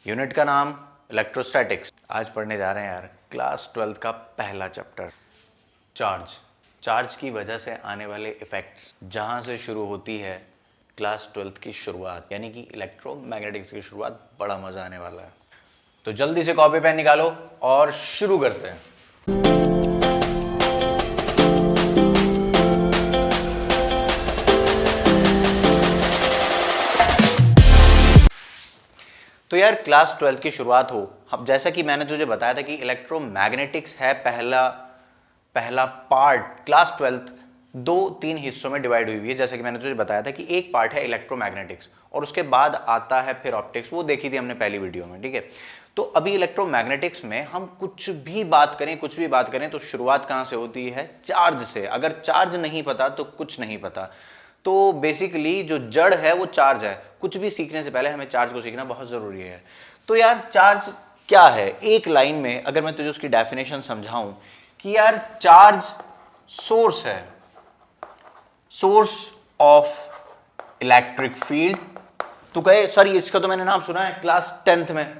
Unit का नाम electrostatics. आज पढ़ने जा रहे हैं यार क्लास 12 का पहला चैप्टर, चार्ज की वजह से आने वाले इफेक्ट्स। जहां से शुरू होती है क्लास 12 की शुरुआत, यानी कि इलेक्ट्रोमैग्नेटिक्स की शुरुआत। बड़ा मजा आने वाला है, तो जल्दी से कॉपी पेन निकालो और शुरू करते हैं। तो यार क्लास 12 की शुरुआत हो, अब जैसा कि मैंने तुझे बताया था कि इलेक्ट्रोमैग्नेटिक्स है पहला पार्ट। क्लास 12 2-3 हिस्सों में डिवाइड हुई है। जैसा कि मैंने तुझे बताया था कि एक पार्ट है इलेक्ट्रोमैग्नेटिक्स और उसके बाद आता है फिर ऑप्टिक्स, वो देखी थी हमने पहली वीडियो में, ठीक है। तो अभी इलेक्ट्रोमैग्नेटिक्स में हम कुछ भी बात करें तो शुरुआत कहां से होती है? चार्ज से। अगर चार्ज नहीं पता तो कुछ नहीं पता। तो बेसिकली जो जड़ है वो चार्ज है। कुछ भी सीखने से पहले हमें चार्ज को सीखना बहुत जरूरी है। तो यार चार्ज क्या है? एक लाइन में अगर मैं तुझे उसकी डेफिनेशन समझाऊं कि यार चार्ज सोर्स है, सोर्स ऑफ इलेक्ट्रिक फील्ड। तो कहे सर इसका तो मैंने नाम सुना है क्लास 10th में,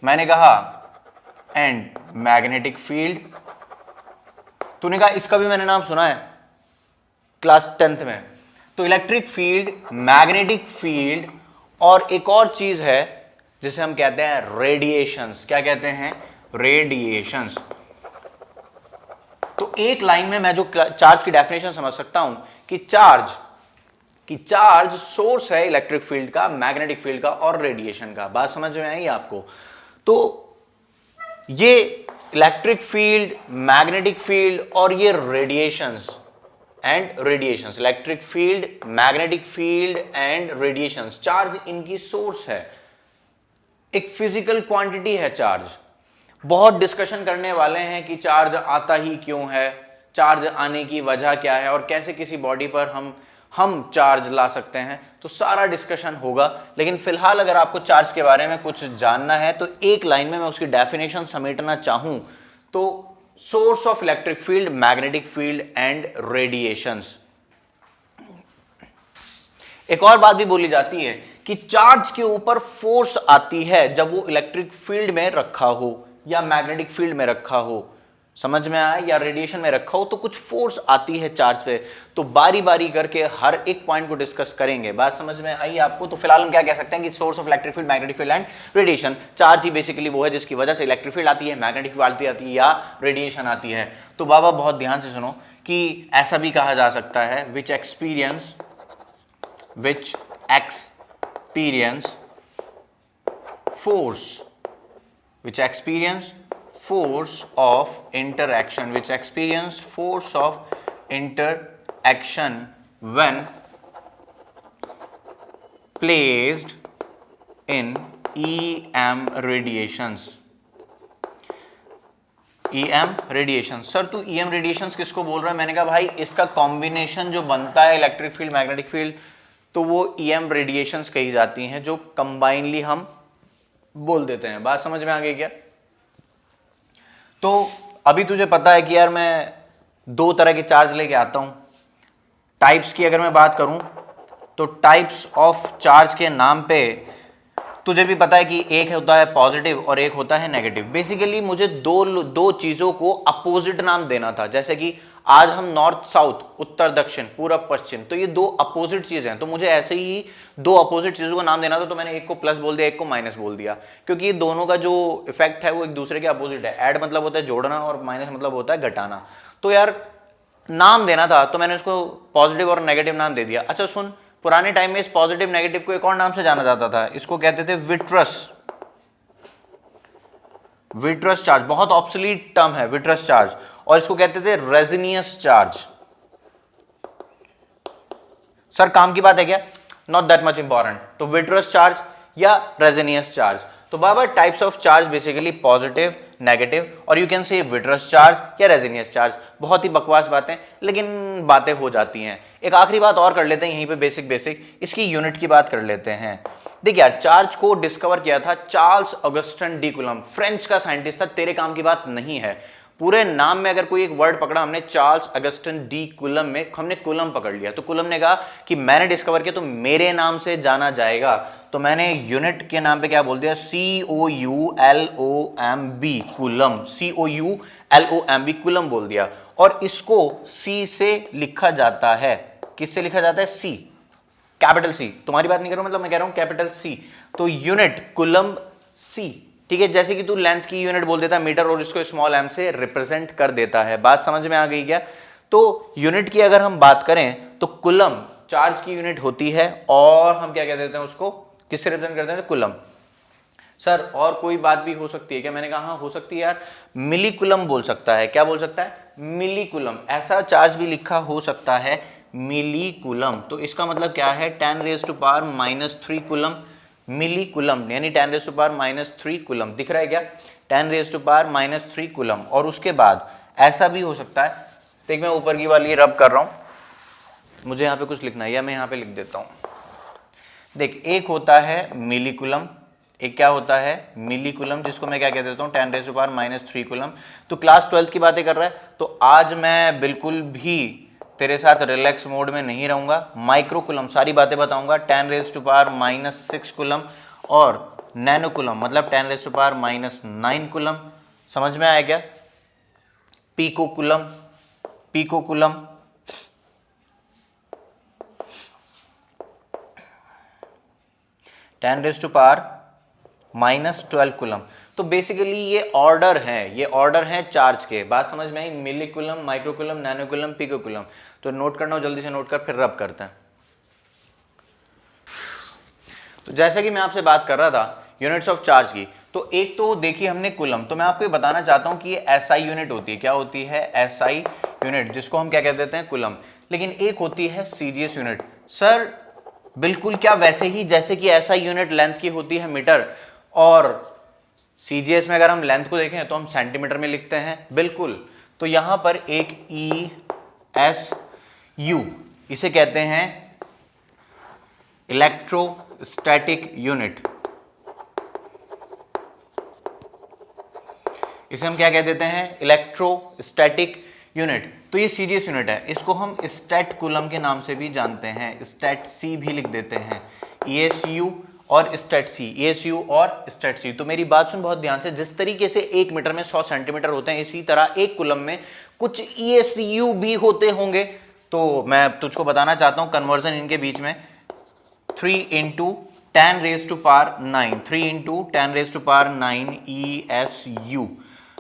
मैंने कहा एंड मैग्नेटिक फील्ड। तूने कहा इसका भी मैंने नाम सुना है क्लास 10th में। तो इलेक्ट्रिक फील्ड, मैग्नेटिक फील्ड और एक और चीज है जिसे हम कहते हैं रेडिएशंस। क्या कहते हैं? रेडिएशंस। तो एक लाइन में मैं जो चार्ज की डेफिनेशन समझ सकता हूं कि चार्ज सोर्स है इलेक्ट्रिक फील्ड का, मैग्नेटिक फील्ड का और रेडिएशन का। बात समझ में आई आपको? तो ये इलेक्ट्रिक फील्ड, मैग्नेटिक फील्ड और ये radiations electric field, magnetic field and radiations, charge इनकी सोर्स है। एक फिजिकल क्वांटिटी है चार्ज। बहुत डिस्कशन करने वाले हैं कि चार्ज आता ही क्यों है, चार्ज आने की वजह क्या है और कैसे किसी बॉडी पर हम चार्ज ला सकते हैं। तो सारा डिस्कशन होगा, लेकिन फिलहाल अगर आपको चार्ज के बारे में कुछ जानना है तो एक लाइन में मैं उसकी डेफिनेशन समेटना चाहूं तो source of electric field, magnetic field and radiations. एक और बात भी बोली जाती है कि चार्ज के ऊपर फोर्स आती है जब वो इलेक्ट्रिक फील्ड में रखा हो या मैग्नेटिक फील्ड में रखा हो, समझ में आया, या रेडिएशन में रखा हो, तो कुछ फोर्स आती है चार्ज पे। तो बारी बारी करके हर एक पॉइंट को डिस्कस करेंगे। बात समझ में आई आपको? तो फिलहाल हम क्या कह सकते हैं कि source of electric field, magnetic field and radiation. Charge he basically वो है जिसकी वजह से इलेक्ट्रिक फील्ड आती है, मैग्नेटिक फील्ड आती है या रेडिएशन आती है। तो बाबा बहुत ध्यान से सुनो कि ऐसा भी कहा जा सकता है which experience force of interaction when placed in EM radiations। Sir तू EM रेडिएशंस किसको बोल रहा है? मैंने कहा भाई इसका कॉम्बिनेशन जो बनता है इलेक्ट्रिक फील्ड, मैग्नेटिक फील्ड, तो वो EM रेडिएशंस कही जाती हैं, जो कंबाइनली हम बोल देते हैं। बात समझ में आ गई क्या? तो अभी तुझे पता है कि यार मैं दो तरह के चार्ज लेके आता हूं। टाइप्स की अगर मैं बात करूं तो टाइप्स ऑफ चार्ज के नाम पे तुझे भी पता है कि एक होता है पॉजिटिव और एक होता है नेगेटिव। बेसिकली मुझे दो चीजों को अपोजिट नाम देना था। जैसे कि आज हम नॉर्थ साउथ, उत्तर दक्षिण, पूरब पश्चिम, तो ये दो अपोजिट चीजें हैं। तो मुझे ऐसे ही दो अपोजिट चीजों का नाम देना था, तो मैंने एक को प्लस बोल दिया, एक को माइनस बोल दिया, क्योंकि ये दोनों का जो इफेक्ट है वो एक दूसरे के अपोजिट है। ऐड मतलब होता है जोड़ना और माइनस मतलब होता है घटाना। तो यार नाम देना था तो मैंने उसको पॉजिटिव और नेगेटिव नाम दे दिया। अच्छा सुन, पुराने टाइम में इस पॉजिटिव नेगेटिव को एक और नाम से जाना जाता था, इसको कहते थे विट्रस चार्ज। बहुत ऑब्सोलीट टर्म है विट्रस चार्ज। और इसको कहते थे रेजिनियस चार्ज। सर काम की बात है क्या? Not that much important. तो विट्रस चार्ज या रेजिनियस चार्ज। तो बाबा types of charge basically positive, negative, और you can say vitreous charge या रेजिनियस चार्ज। बहुत ही बकवास बातें, लेकिन बातें हो जाती हैं। एक आखिरी बात और कर लेते हैं यहीं पे, बेसिक इसकी यूनिट की बात कर लेते हैं। देख यार, चार्ज को डिस्कवर किया था Charles Augustin de coulomb, French का साइंटिस्ट था। तेरे काम की बात नहीं है। पूरे नाम में अगर कोई एक वर्ड पकड़ा हमने, चार्ल्स ऑगस्टिन डी कूलम में हमने कूलम पकड़ लिया, तो कूलम ने कहा कि मैंने डिस्कवर किया तो मेरे नाम से जाना जाएगा। तो मैंने यूनिट के नाम पे क्या बोल दिया, COULOMB, कूलम, COULOMB कूलम बोल दिया। और इसको C से लिखा जाता है, किससे लिखा जाता है, C, कैपिटल C। तुम्हारी बात नहीं कर रहा हूं, मतलब मैं कह रहा हूं कैपिटल C। तो यूनिट कूलम C, ठीक है। जैसे कि तू लेंथ की यूनिट बोल देता मीटर और इसको स्मॉल m से रिप्रेजेंट कर देता है। बात समझ में आ गई क्या? तो यूनिट की अगर हम बात करें तो कूलम चार्ज की यूनिट होती है, और हम क्या कह देते हैं उसको, किससे रिप्रेजेंट करते हैं, कूलम। सर और कोई बात भी हो सकती है क्या? मैंने कहा हाँ हो सकती है यार, मिली कूलम बोल सकता है। क्या बोल सकता है? मिली कूलम। ऐसा चार्ज भी लिखा हो सकता है, मिली कूलम। तो इसका मतलब क्या है, 10⁻³ कूलम, मिली कूलम, यानी 10⁻³ कूलम। दिख रहा है क्या? 10⁻³ कूलम। और उसके बाद ऐसा भी हो सकता है, देख मैं ऊपर की वाली रब कर रहा हूं, मुझे यहाँ पे कुछ लिखना है, या मैं यहाँ पे लिख देता हूँ। देख, एक होता है मिली कूलम, एक क्या होता है, मिली कूलम, जिसको मैं क्या कह देता हूँ, 10⁻³ कूलम। तो क्लास 12 की बातें कर रहा है, तो आज मैं बिल्कुल भी तेरे साथ रिलैक्स मोड में नहीं रहूंगा। माइक्रो कूलम सारी बातें बताऊंगा, 10⁻⁻6 कूलम, और नैनो कूलम मतलब 10⁻⁹ कूलम। समझ में आया क्या? Pico coulomb, pico coulomb, 10⁻⁻12 coulomb. तो बेसिकली ये ऑर्डर है, ये ऑर्डर है चार्ज के। बात समझ में आई? Milli coulomb, micro coulomb, nano coulomb, pico coulomb. तो नोट करना हो जल्दी से नोट कर, फिर रब करते हैं। तो जैसे कि मैं आपसे बात कर रहा था यूनिट्स ऑफ चार्ज की, तो एक तो देखिए हमने कूलम, तो मैं आपको ये बताना चाहता हूं कि ये एसआई यूनिट होती है। क्या होती है? एसआई यूनिट, जिसको हम क्या कह देते हैं, कूलम। लेकिन एक होती है सीजीएस यूनिट। सर बिल्कुल क्या वैसे ही जैसे कि एसआई यूनिट लेंथ की होती है मीटर, और सीजीएस में अगर हम लेंथ को देखें तो हम सेंटीमीटर में लिखते हैं, बिल्कुल। तो यहां पर एक ESU, इसे कहते हैं इलेक्ट्रोस्टैटिक यूनिट। इसे हम क्या कह देते हैं? Electrostatic unit. तो ये सीजीएस यूनिट है, इसको हम स्टैट कूलम के नाम से भी जानते हैं, स्टैट सी भी लिख देते हैं। ESU और स्टैट सी, ESU और स्टैट सी। तो मेरी बात सुन बहुत ध्यान से, जिस तरीके से 1 मीटर में 100 सेंटीमीटर होते हैं, इसी तरह एक कूलम में कुछ ESU भी होते होंगे। तो मैं तुझको बताना चाहता हूं कन्वर्जन इनके बीच में, 3 × 10⁻⁹, 3 × 10⁻⁹ ESU।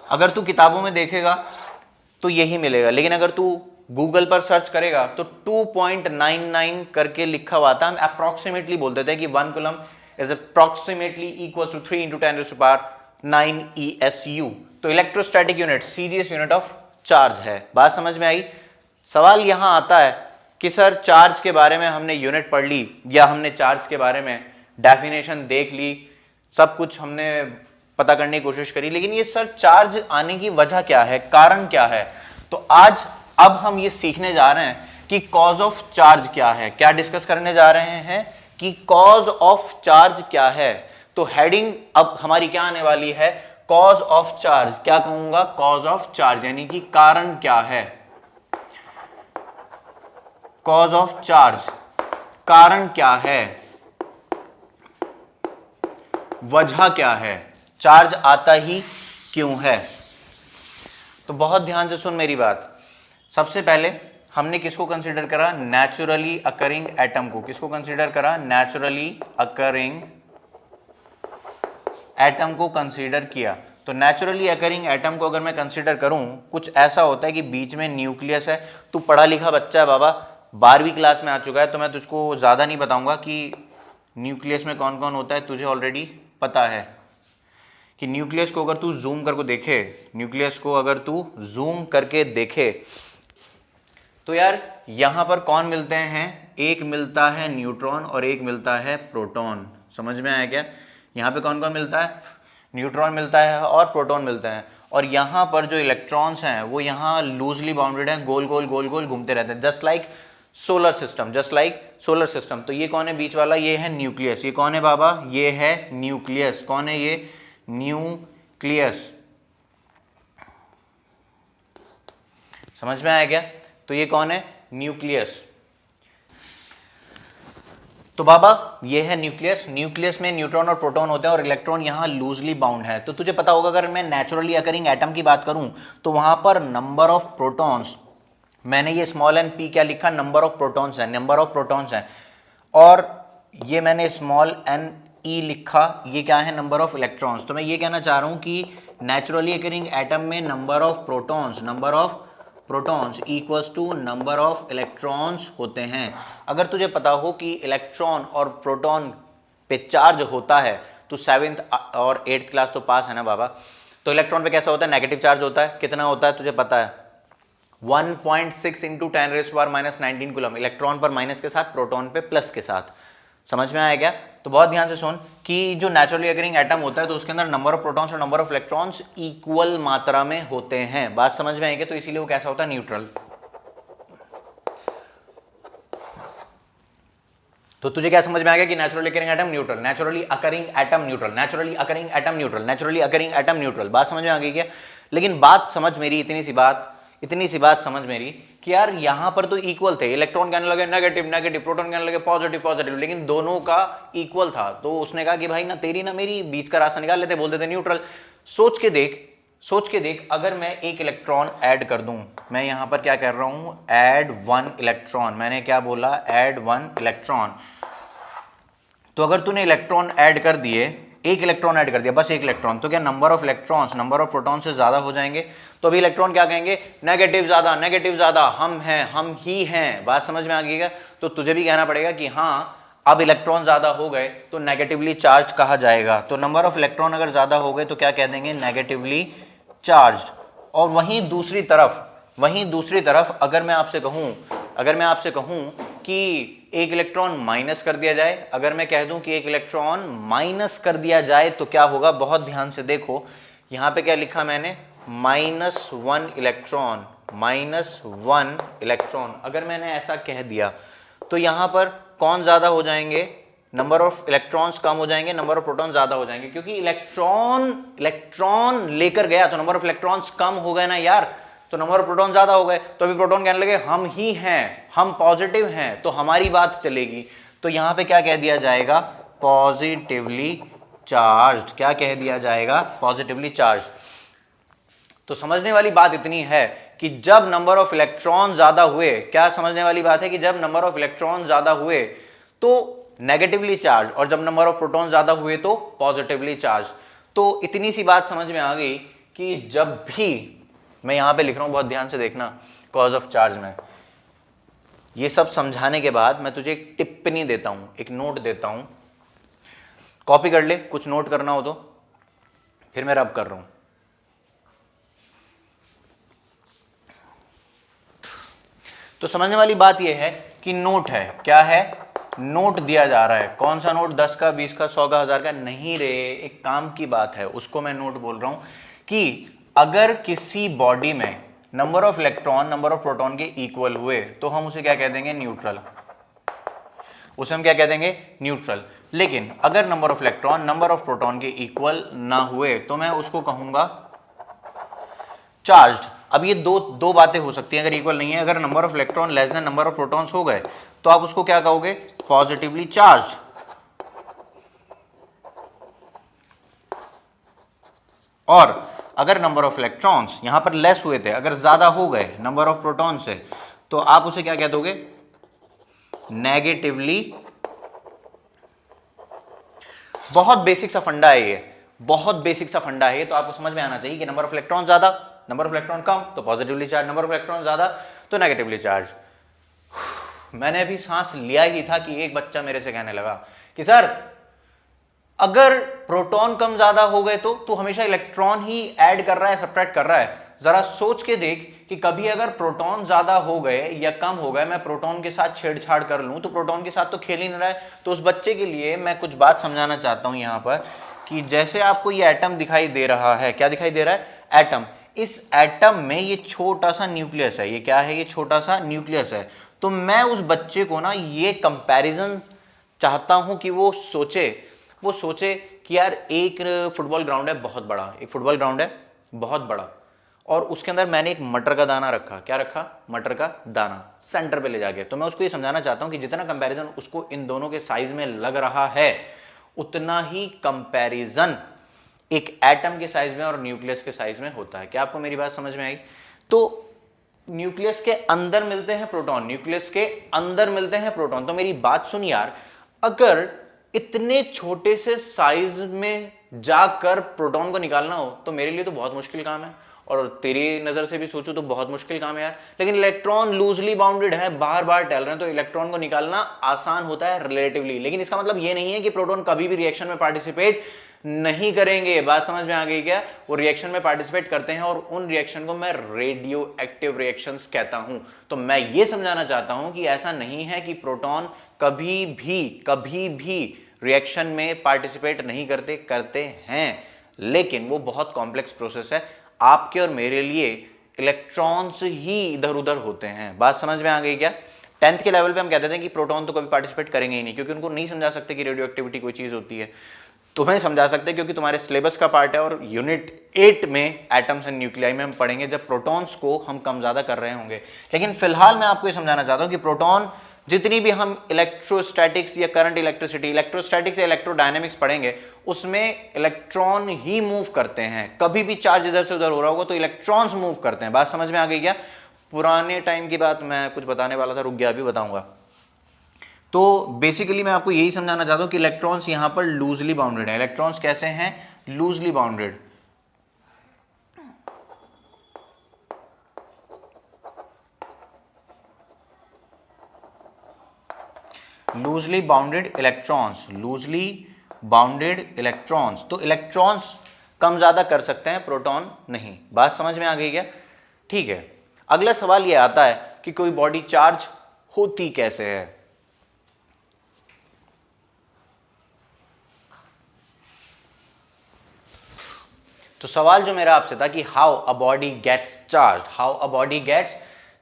अगर तू किताबों में देखेगा तो यही मिलेगा, लेकिन अगर तू गूगल पर सर्च करेगा तो 2.99 करके लिखा हुआ था। हम अप्रोक्सीमेटली बोल देते हैं कि 1 coulomb is approximately equal to 3 × 10⁻⁹ ESU। तो electrostatic unit CGS unit of charge है। बात समझ में आई? सवाल यहां आता है कि सर चार्ज के बारे में हमने यूनिट पढ़ ली, या हमने चार्ज के बारे में डेफिनेशन देख ली, सब कुछ हमने पता करने की कोशिश करी, लेकिन ये सर चार्ज आने की वजह क्या है, कारण क्या है? तो आज अब हम ये सीखने जा रहे हैं कि कॉज ऑफ चार्ज क्या है। क्या डिस्कस करने जा रहे हैं कि कॉज ऑफ चार्ज क्या है। तो हेडिंग अब हमारी क्या आने वाली है, कॉज ऑफ चार्ज। क्या कहूंगा? कॉज ऑफ चार्ज, यानी कि कारण क्या है। कॉज ऑफ चार्ज, कारण क्या है, वजह क्या है, चार्ज आता ही क्यों है। तो बहुत ध्यान से सुन मेरी बात। सबसे पहले हमने किसको कंसीडर करा? नेचुरली अकरिंग एटम को। किसको कंसीडर करा? नेचुरली अकरिंग एटम को कंसीडर किया। तो नेचुरली अकरिंग एटम को अगर मैं कंसीडर करूं, कुछ ऐसा होता है कि बीच में न्यूक्लियस है। तू पढ़ा लिखा बच्चा है बाबा, 12वीं क्लास में आ चुका है, तो मैं तुझको ज़्यादा नहीं बताऊंगा कि न्यूक्लियस में कौन कौन होता है, तुझे ऑलरेडी पता है कि न्यूक्लियस को अगर तू जूम करके देखे, न्यूक्लियस को अगर तू जूम करके देखे तो यार यहां पर कौन मिलते हैं? एक मिलता है न्यूट्रॉन और एक मिलता है प्रोटॉन। समझ में आया क्या? यहां पे कौन कौन मिलता है? न्यूट्रॉन मिलता है और प्रोटॉन मिलता है। और यहां पर जो इलेक्ट्रॉन्स हैं वो यहां लूजली बाउंडेड हैं, गोल गोल गोल गोल घूमते रहते हैं, just like solar system, just like solar system. तो ये कौन है बीच वाला? ये है न्यूक्लियस। ये कौन है बाबा? ये है न्यूक्लियस। कौन है ये? न्यूक्लियस। समझ में आया क्या? तो ये कौन है? न्यूक्लियस। तो बाबा ये है न्यूक्लियस, न्यूक्लियस में न्यूट्रॉन और प्रोटॉन होते हैं और इलेक्ट्रॉन यहाँ लूजली बाउंड है। तो तुझे पता होगा अगर मैं नेचुरली अकरिंग एटम की बात करूं तो वहां पर नंबर ऑफ प्रोटॉन्स, मैंने ये स्मॉल एन पी क्या लिखा, नंबर ऑफ प्रोटॉन्स है, नंबर ऑफ प्रोटॉन्स है, और ये मैंने स्मॉल एन ई लिखा, ये क्या है, नंबर ऑफ इलेक्ट्रॉन्स। तो मैं ये कहना चाह रहा हूं कि नेचुरली अकरिंग एटम में number of protons equals to number of electrons होते हैं। अगर तुझे पता हो कि इलेक्ट्रॉन और प्रोटॉन पे चार्ज होता है, तो 7th और 8th क्लास तो पास है ना बाबा। तो इलेक्ट्रॉन पे कैसा होता है, नेगेटिव चार्ज होता है, कितना होता है तुझे पता है, 1.6 इंटू 10⁻⁻19 कूलम, इलेक्ट्रॉन पर माइनस के साथ, प्रोटॉन पे प्लस के साथ। समझ में आया क्या? तो बहुत ध्यान से सुन कि जो नेचुरली अकरिंग एटम होता है तो उसके अंदर नंबर ऑफ प्रोटॉन्स और नंबर ऑफ इलेक्ट्रॉन्स इक्वल मात्रा में होते हैं। बात समझ में आएगी? तो इसीलिए वो कैसा होता है, न्यूट्रल। तो तुझे क्या समझ में आ गया कि naturally occurring atom neutral, naturally occurring atom neutral, naturally occurring atom neutral, naturally occurring atom neutral. बात समझ में आ गई क्या? लेकिन बात समझ मेरी, इतनी सी बात समझ मेरी कि यार यहां पर तो इक्वल थे, इलेक्ट्रॉन कहने लगे नेगेटिव नेगेटिव, प्रोटॉन कहने लगे पॉजिटिव पॉजिटिव, लेकिन दोनों का इक्वल था। तो उसने कहा कि भाई ना तेरी ना मेरी, बीच का रास्ता निकाल लेते, बोल देते न्यूट्रल। सोच के देख अगर मैं एक इलेक्ट्रॉन ऐड कर दूं, मैं यहां पर क्या कर रहा हूं, ऐड 1 इलेक्ट्रॉन, मैंने क्या बोला, ऐड 1 इलेक्ट्रॉन। तो अगर तूने इलेक्ट्रॉन ऐड कर दिए, एक इलेक्ट्रॉन ऐड कर दिया, बस एक इलेक्ट्रॉन, तो क्या number of electrons number of proton से ज्यादा हो जाएंगे? तो अभी इलेक्ट्रॉन क्या कहेंगे, नेगेटिव ज्यादा, हम हैं, हम ही हैं। बात समझ में आ गई क्या? तो तुझे भी कहना पड़ेगा कि हाँ अब इलेक्ट्रॉन ज्यादा हो गए तो नेगेटिवली चार्ज कहा जाएगा। तो नंबर ऑफ इलेक्ट्रॉन अगर ज्यादा हो गए तो क्या कह देंगे, नेगेटिवली चार्ज। और वहीं दूसरी तरफ अगर मैं आपसे कहूं कि एक इलेक्ट्रॉन माइनस कर दिया जाए, अगर मैं कह दूं कि एक इलेक्ट्रॉन माइनस कर दिया जाए तो क्या होगा? बहुत ध्यान से देखो, यहां पे क्या लिखा मैंने, -1 इलेक्ट्रॉन। अगर मैंने ऐसा कह दिया तो यहां पर कौन ज्यादा हो जाएंगे, नंबर ऑफ इलेक्ट्रॉन्स कम हो जाएंगे, नंबर ऑफ प्रोटॉन ज्यादा हो जाएंगे, क्योंकि इलेक्ट्रॉन लेकर गया तो नंबर ऑफ इलेक्ट्रॉन्स कम हो गए ना यार, तो नंबर ऑफ प्रोटॉन ज्यादा हो गए। तो अभी प्रोटॉन कहने लगे हम ही हैं, हम पॉजिटिव हैं, तो हमारी बात चलेगी। तो यहां पे क्या कह दिया जाएगा, पॉजिटिवली चार्ज। क्या कह दिया जाएगा, पॉजिटिवली चार्ज। तो समझने वाली बात इतनी है कि जब नंबर ऑफ इलेक्ट्रॉन ज्यादा हुए, क्या समझने वाली बात है कि जब नंबर ऑफ इलेक्ट्रॉन ज्यादा हुए तो नेगेटिवली चार्ज, और जब नंबर ऑफ प्रोटॉन ज्यादा हुए तो पॉजिटिवली चार्ज। तो इतनी सी बात समझ में आ गई कि जब भी, मैं यहां पे लिख रहा हूं, बहुत ध्यान से देखना, कॉज ऑफ चार्ज में, ये सब समझाने के बाद मैं तुझे एक टिप्पणी देता हूं, एक नोट देता हूं, कॉपी कर ले, कुछ नोट करना हो तो, फिर मैं रब कर रहा हूं। तो समझने वाली बात यह है कि नोट है, क्या है, नोट दिया जा रहा है। कौन सा नोट, 10 का, 20 का, 100 का, 1000 का? नहीं रे, एक काम की बात है, उसको मैं नोट बोल रहा हूं कि अगर किसी बॉडी में number of electron number of proton के इक्वल हुए तो हम उसे क्या कह देंगे, न्यूट्रल। उसे हम क्या कह देंगे, न्यूट्रल। लेकिन अगर number of electron number of proton के इक्वल ना हुए तो मैं उसको कहूंगा चार्ज्ड। अब ये दो बातें हो सकती हैं अगर इक्वल नहीं है। अगर number of electron less than number of protons हो गए तो आप उसको क्या कहोगे, पॉजिटिवली चार्ज्ड। और अगर नंबर ऑफ इलेक्ट्रॉन्स यहां पर लेस हुए थे, अगर ज्यादा हो गए नंबर ऑफ प्रोटॉन से, तो आप उसे क्या कह दोगे, नेगेटिवली। बहुत बेसिक सा फंडा है ये, बहुत बेसिक सा फंडा है, तो आपको समझ में आना चाहिए कि नंबर ऑफ इलेक्ट्रॉन ज्यादा, नंबर ऑफ इलेक्ट्रॉन कम तो positively charge, number of electron ज्यादा तो नेगेटिवली चार्ज। मैंने अभी सांस लिया ही था कि एक बच्चा मेरे से कहने लगा कि सर अगर प्रोटॉन कम ज्यादा हो गए तो हमेशा इलेक्ट्रॉन ही ऐड कर रहा है, सब्ट्रैक्ट कर रहा है। जरा सोच के देख कि कभी अगर प्रोटॉन ज्यादा हो गए या कम हो गए, मैं प्रोटॉन के साथ छेड़छाड़ कर लूं तो प्रोटॉन के साथ तो खेल ही नहीं रहा है। तो उस बच्चे के लिए मैं कुछ बात समझाना चाहता हूं यहां पर कि जैसे आपको ये एटम दिखाई दे रहा है, क्या दिखाई दे रहा है, एटम। इस एटम में ये छोटा सा न्यूक्लियस है, ये क्या है, ये छोटा सा न्यूक्लियस है। तो मैं उस बच्चे को ना ये कंपैरिजन चाहता हूं कि वो सोचे कि यार एक फुटबॉल ग्राउंड है बहुत बड़ा, एक फुटबॉल ग्राउंड है बहुत बड़ा, और उसके अंदर मैंने एक मटर का दाना रखा, क्या रखा, मटर का दाना सेंटर पे ले जाके, तो मैं उसको ये समझाना चाहता हूं कि जितना कंपैरिजन उसको इन दोनों के साइज में लग रहा है उतना ही कंपैरिजन एक एटम के साइज में और न्यूक्लियस के साइज में होता है। क्या आपको मेरी बात समझ में आई? तो न्यूक्लियस के अंदर मिलते हैं प्रोटॉन, न्यूक्लियस के अंदर मिलते हैं प्रोटॉन। तो मेरी बात सुन यार, अगर इतने छोटे से साइज में जाकर प्रोटॉन को निकालना हो तो मेरे लिए तो बहुत मुश्किल काम है, और तेरी नजर से भी सोचो तो बहुत मुश्किल काम है यार। लेकिन इलेक्ट्रॉन लूजली बाउंडेड है, बाहर बाहर टहल रहे हैं, तो इलेक्ट्रॉन को निकालना आसान होता है रिलेटिवली। लेकिन इसका मतलब ये नहीं है कि प्रोटॉन कभी भी रिएक्शन में पार्टिसिपेट नहीं करेंगे। बात समझ में आ गई क्या? वो रिएक्शन में पार्टिसिपेट करते हैं और उन रिएक्शन को मैं रेडियो एक्टिव रिएक्शंस कहता हूं। तो मैं ये समझाना चाहता हूं कि ऐसा नहीं है कि प्रोटॉन कभी भी रिएक्शन में पार्टिसिपेट नहीं करते हैं, लेकिन वो बहुत कॉम्प्लेक्स प्रोसेस है। आपके और मेरे लिए इलेक्ट्रॉन्स ही इधर उधर होते हैं। बात समझ में आ गई क्या? 10th के लेवल पे हम कहते थे कि प्रोटॉन तो कभी पार्टिसिपेट करेंगे ही नहीं, क्योंकि उनको नहीं समझा सकते कि रेडियो एक्टिविटी कोई चीज होती है। तुम्हें समझा सकते हैं क्योंकि तुम्हारे सिलेबस का पार्ट है, और यूनिट 8 में एटम्स एंड न्यूक्लियाई में हम पढ़ेंगे जब प्रोटॉन्स को हम कम ज्यादा कर रहे होंगे। लेकिन फिलहाल मैं आपको ये समझाना चाहता हूं कि प्रोटॉन जितनी भी हम इलेक्ट्रोस्टैटिक्स या करंट इलेक्ट्रिसिटी, इलेक्ट्रोस्टैटिक्स या इलेक्ट्रोडायनेमिक्स पढ़ेंगे उसमें इलेक्ट्रॉन ही मूव करते हैं। कभी भी चार्ज इधर से उधर हो रहा होगा तो इलेक्ट्रॉन्स मूव करते हैं। बात समझ में आ गई क्या? पुराने टाइम की बात मैं कुछ बताने वाला था, रुक गया, अभी बताऊंगा। तो बेसिकली मैं आपको यही समझाना चाहता हूं कि इलेक्ट्रॉन्स यहां पर लूजली बाउंडेड है। इलेक्ट्रॉन्स कैसे हैं? Loosely bounded. Loosely bounded electrons, loosely bounded electrons. तो इलेक्ट्रॉन्स कम ज्यादा कर सकते हैं, प्रोटॉन नहीं। बात समझ में आ गई क्या? ठीक है, अगला सवाल यह आता है कि कोई बॉडी चार्ज होती कैसे है। तो सवाल जो मेरा आपसे था कि how a body gets charge, how a body gets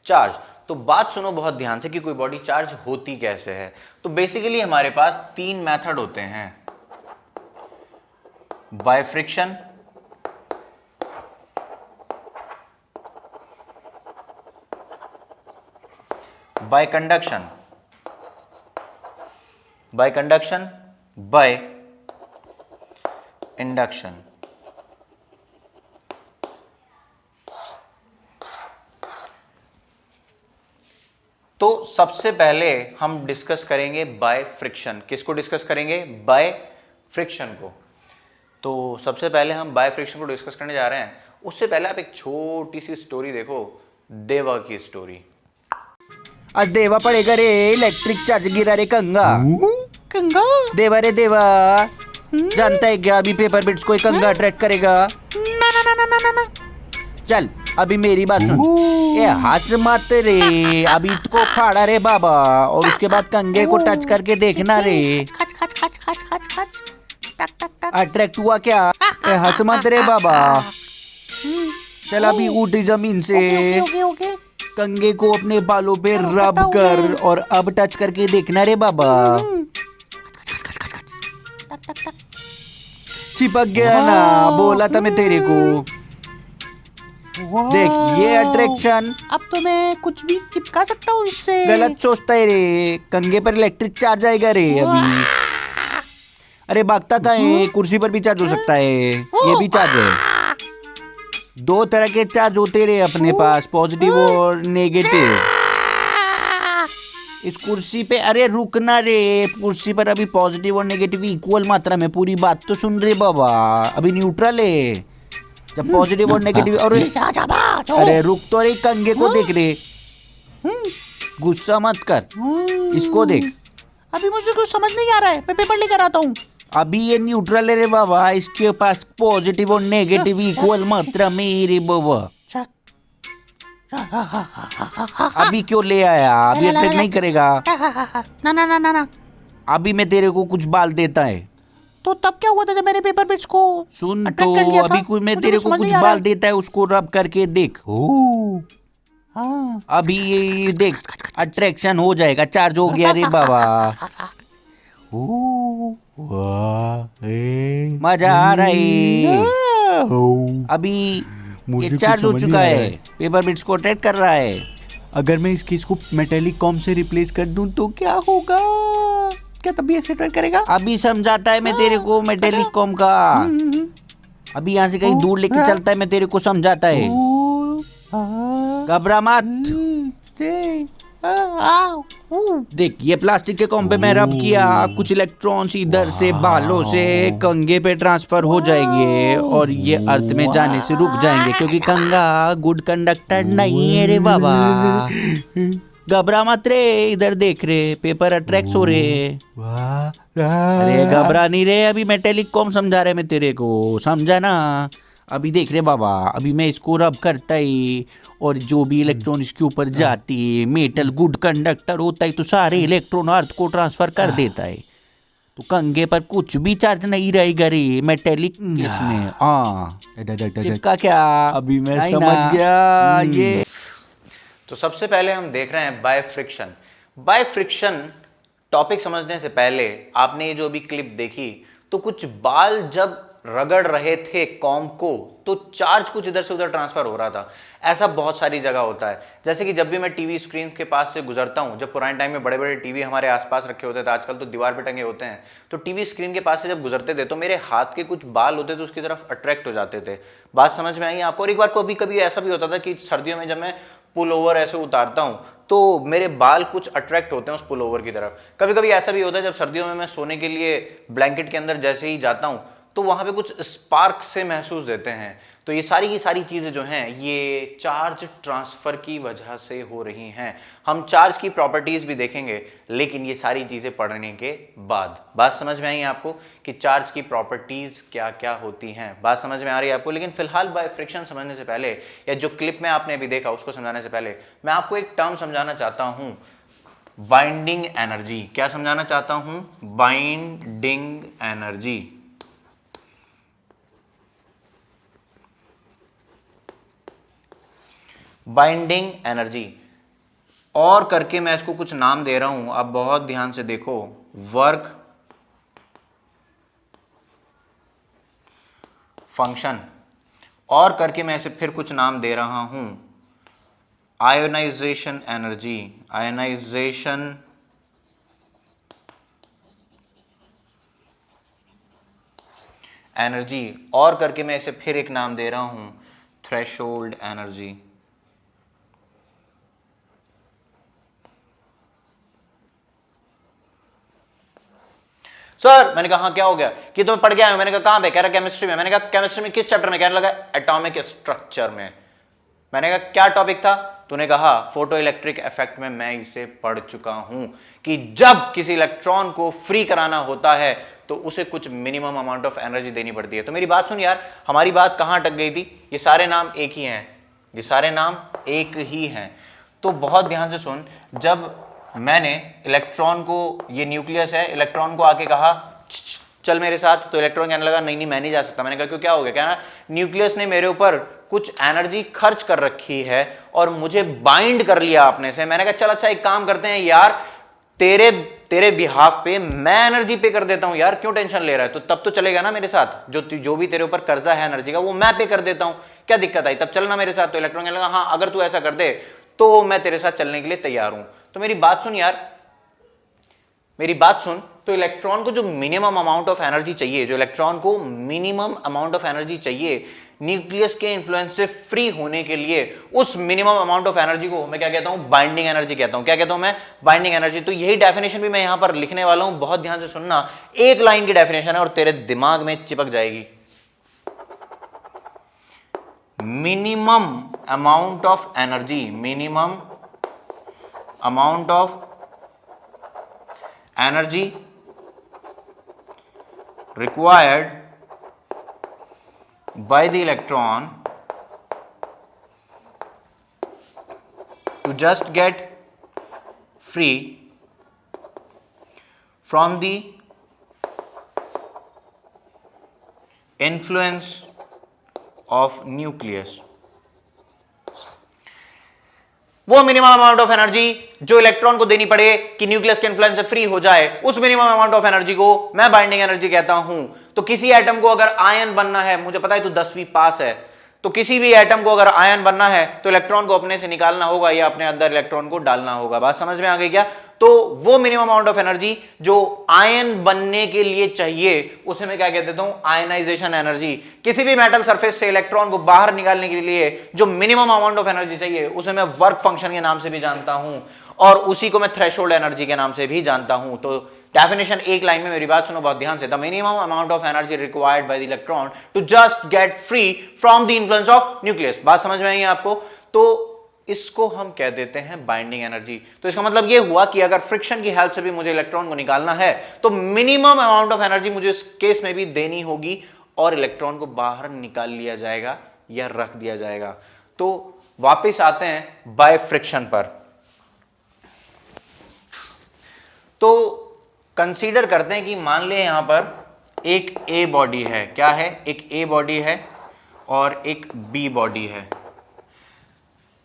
charge. तो बात सुनो बहुत ध्यान से कि कोई बॉडी चार्ज होती कैसे है। तो बेसिकली हमारे पास 3 मेथड होते हैं, by friction, bye conduction, by induction. तो सबसे पहले हम डिस्कस करेंगे बाय फ्रिक्शन। किसको डिस्कस करेंगे? बाय फ्रिक्शन को। तो सबसे पहले हम बाय फ्रिक्शन को डिस्कस करने जा रहे हैं। उससे पहले आप एक छोटी सी स्टोरी देखो, देवा की स्टोरी। आज देवा पड़ेगा रे, इलेक्ट्रिक चार्ज गिरा रे कंगा। कंगा? देवा रे देवा, जानता है क्या अभी पेपर बिट्स को कंगा अट्रैक्ट करेगा? ना ना ना ना ना ना। चल अभी मेरी बात सुन, ए हंस मत रे, अभी इसको फाड़ा रे बाबा, और उसके बाद कंगे को टच करके देखना रे। खच खच खच खच खच खच टक टक टक। अट्रैक्ट हुआ क्या? ए हंस मत रे बाबा। चल अभी उठ जमीन से, ओके ओके। कंगे को अपने बालों पे रब कर और अब टच करके देखना रे बाबा। टक टक टक। चिपक गया ना, बोला था मैं तेरे को। देख ये अट्रैक्शन। अब तो मैं कुछ भी चिपका सकता हूँ इससे। गलत सोचता है रे, कंगे पर इलेक्ट्रिक चार्ज आएगा रे अभी। अरे भागता कहाँ है? कुर्सी पर भी चार्ज हो सकता है, ये भी चार्ज है। 2 तरह के चार्ज होते रे अपने पास, पॉजिटिव और नेगेटिव। इस कुर्सी पे, अरे रुकना रे, कुर्सी पर अभी पॉजिटिव और नेगेटिव इक्वल मात्रा में। पूरी बात तो सुन रे बाबा, अभी न्यूट्रल है। जब पॉजिटिव और नेगेटिव, अरे रुक तो रे, कंगे को देख रे, गुस्सा मत कर, इसको देख। अभी मुझे कुछ समझ नहीं आ रहा है, मैं पेपर लेकर आता हूँ। अभी ये न्यूट्रल है रे बाबा, इसके पास पॉजिटिव और नेगेटिव इक्वल मात्रा में ही रे बाबा। अभी क्यों ले आया? अभी अटैक नहीं करेगा। ना ना ना ना ना। अभी मैं तेरे को कुछ बाल देता है। तो तब क्या हुआ था जब मेरे पेपर बिट्स को सुन attract तो, कर लिया था? अभी कुछ मैं मुझे तेरे कुछ को समझ कुछ नहीं आ रहा बाल है। देता है, उसको रब करके देख। हाँ। अभी ये देख, अट्रैक्शन हो जाएगा, चार्ज हो गया रे बाबा। मजा आ रहा है। अभी ये चार्ज हो चुका है, पेपर बिट्स को अट्रैक्ट कर रहा है। अगर मैं इस केस को मेटेलिक कॉम से रिप्लेस कर दूं तो क्या होगा? क्या तब भी ऐसे अट्रैक्ट करेगा? अभी समझाता है मैं तेरे को मेटेलिक कॉम का। अभी यहाँ से कहीं दूर लेके चलता है, मैं तेरे को समझाता है। घबरा मत। देख ये प्लास्टिक के कॉम पे मैं रब किया, कुछ इलेक्ट्रॉन्स इधर से बालों से कंघे पे ट्रांसफर हो जाएंगे और ये अर्थ में जाने से रुक जाएंगे, क्योंकि कंघा गुड कंडक्टर नहीं है रे बाबा। घबरा मत रे, इधर देख रे, पेपर अट्रैक्ट हो रहे। अरे घबरा नहीं रे, अभी मेटेलिक कॉम समझा रहे मैं तेरे को, समझा ना? अभी देख रहे बाबा, अभी मैं इसको रब करता ही और जो भी इलेक्ट्रॉन इसके ऊपर जाती है, मेटल गुड कंडक्टर होता है तो सारे इलेक्ट्रॉन अर्थ को ट्रांसफर कर देता है। तो कंघे पर कुछ भी चार्ज नहीं रहेगा रे मेटेलिक इसमें। हाँ चिपका क्या? अभी मैं समझ गया। ये तो सबसे पहले हम देख रहे हैं by friction. By friction topic समझने से पहले आपने ये जो अभी क्लिप देखी, तो कुछ बाल जब रगड़ रहे थे कॉम को तो चार्ज कुछ इधर से उधर ट्रांसफर हो रहा था। ऐसा बहुत सारी जगह होता है, जैसे कि जब भी मैं टीवी स्क्रीन के पास से गुजरता हूं, जब पुराने टाइम में बड़े बड़े टीवी हमारे आसपास रखे होते थे, आजकल तो दीवार पे टंगे होते हैं, तो टीवी स्क्रीन के पास से जब गुजरते थे तो मेरे हाथ के कुछ बाल होते थे उसकी तरफ अट्रैक्ट हो जाते थे। बात समझ में आई आपको? और एक बार कभी कभी ऐसा भी होता था कि सर्दियों में जब मैं पुल ओवर ऐसे उतारता हूं तो मेरे बाल कुछ अट्रैक्ट होते हैं उस पुल ओवर की तरफ। कभी कभी ऐसा भी होता है जब सर्दियों में मैं सोने के लिए ब्लैंकेट के अंदर जैसे ही जाता हूं तो वहां पे कुछ स्पार्क से महसूस देते हैं। तो ये सारी की सारी चीजें जो हैं ये चार्ज ट्रांसफर की वजह से हो रही हैं। हम चार्ज की प्रॉपर्टीज भी देखेंगे, लेकिन ये सारी चीजें पढ़ने के बाद। बात समझ में आई आपको कि चार्ज की प्रॉपर्टीज क्या क्या होती हैं? बात समझ में आ रही है आपको? लेकिन फिलहाल बाय फ्रिक्शन समझने से पहले, या जो क्लिप में आपने अभी देखा उसको समझाने से पहले, मैं आपको एक टर्म समझाना चाहता हूं, बाइंडिंग एनर्जी। क्या समझाना चाहता हूं? Binding energy. बाइंडिंग एनर्जी और करके मैं इसको कुछ नाम दे रहा हूं, आप बहुत ध्यान से देखो। वर्क फंक्शन और करके मैं इसे फिर कुछ नाम दे रहा हूं, आयोनाइजेशन एनर्जी। आयोनाइजेशन एनर्जी और करके मैं इसे फिर एक नाम दे रहा हूं, थ्रेशोल्ड एनर्जी। सर मैंने कहा हाँ क्या हो गया? कि तुम्हें पढ़ के आया? मैंने कहा कहां पे? कह रहा केमिस्ट्री में। मैंने कहा केमिस्ट्री में किस चैप्टर में? कहने लगा एटॉमिक स्ट्रक्चर में। मैंने कहा क्या टॉपिक था? तूने कहा फोटो इलेक्ट्रिक इफेक्ट में। मैं इसे पढ़ चुका हूं कि जब किसी इलेक्ट्रॉन को फ्री कराना होता है तो उसे कुछ मिनिमम अमाउंट ऑफ एनर्जी देनी पड़ती है। तो मेरी बात सुन यार, हमारी बात कहां अटक गई थी? ये सारे नाम एक ही हैं, ये सारे नाम एक ही हैं। तो बहुत ध्यान से सुन, जब मैंने इलेक्ट्रॉन को, ये न्यूक्लियस है, इलेक्ट्रॉन को आके कहा चल मेरे साथ, तो इलेक्ट्रॉन कहने लगा नहीं नहीं मैं नहीं जा सकता। मैंने कहा क्यों, क्या हो गया? कहना न्यूक्लियस ने मेरे ऊपर कुछ एनर्जी खर्च कर रखी है और मुझे बाइंड कर लिया अपने से। मैंने कहा चल अच्छा एक काम करते हैं यार, तेरे बिहाफ पे मैं एनर्जी पे कर देता हूं यार, क्यों टेंशन ले रहा है? तो तब तो चलेगा ना मेरे साथ, जो भी तेरे ऊपर कर्जा है एनर्जी का वो मैं पे कर देता हूं, क्या दिक्कत आई? तब चलना मेरे साथ। तो इलेक्ट्रॉन कहने लगा हाँ अगर तू ऐसा कर दे तो मैं तेरे साथ चलने के लिए तैयार हूं। तो मेरी बात सुन यार, मेरी बात सुन। तो इलेक्ट्रॉन को जो मिनिमम अमाउंट ऑफ एनर्जी चाहिए, जो इलेक्ट्रॉन को मिनिमम अमाउंट ऑफ एनर्जी चाहिए न्यूक्लियस के इन्फ्लुएंस से फ्री होने के लिए, उस मिनिमम अमाउंट ऑफ एनर्जी को मैं क्या कहता हूं? बाइंडिंग एनर्जी कहता हूं। क्या कहता हूं मैं? Binding energy. तो यही डेफिनेशन भी मैं यहां पर लिखने वाला हूं, बहुत ध्यान से सुनना। एक लाइन की डेफिनेशन है और तेरे दिमाग में चिपक जाएगी। Minimum amount of energy, minimum amount of energy required by the electron to just get free from the influence of nucleus। वो मिनिमम अमाउंट ऑफ एनर्जी जो इलेक्ट्रॉन को देनी पड़े कि न्यूक्लियस के इन्फ्लुएंस से फ्री हो जाए, उस मिनिमम अमाउंट ऑफ एनर्जी को मैं बाइंडिंग एनर्जी कहता हूं। तो किसी एटम को अगर आयन बनना है, मुझे पता है तू 10वीं पास है, तो किसी भी एटम को अगर आयन बनना है तो इलेक्ट्रॉन को अपने से निकालना होगा या अपने अंदर इलेक्ट्रॉन को डालना होगा। बात समझ में आ गई क्या? तो वो मिनिमम अमाउंट ऑफ एनर्जी जो आयन बनने के लिए चाहिए उसे मैं क्या कह देता हूं? Ionization energy. किसी भी मेटल सरफेस से इलेक्ट्रॉन को बाहर निकालने के लिए जो मिनिमम अमाउंट ऑफ एनर्जी चाहिए उसे मैं वर्क फंक्शन के नाम से भी जानता हूं और उसी को मैं थ्रेशोल्ड एनर्जी के नाम से भी जानता हूं। तो डेफिनेशन एक लाइन में, मेरी बात सुनो बहुत ध्यान से। The minimum amount of energy required by the electron to just get free from the influence of nucleus. बात समझ में आई आपको? तो इसको हम कह देते हैं बाइंडिंग एनर्जी। तो इसका मतलब यह हुआ कि अगर फ्रिक्शन की हेल्प से भी मुझे इलेक्ट्रॉन को निकालना है तो मिनिमम अमाउंट ऑफ एनर्जी मुझे इस केस में भी देनी होगी और इलेक्ट्रॉन को बाहर निकाल लिया जाएगा या रख दिया जाएगा। तो वापस आते हैं बाय फ्रिक्शन पर। तो कंसीडर करते हैं कि मान ले यहां पर एक ए बॉडी है। क्या है? एक ए बॉडी है और एक बी बॉडी है।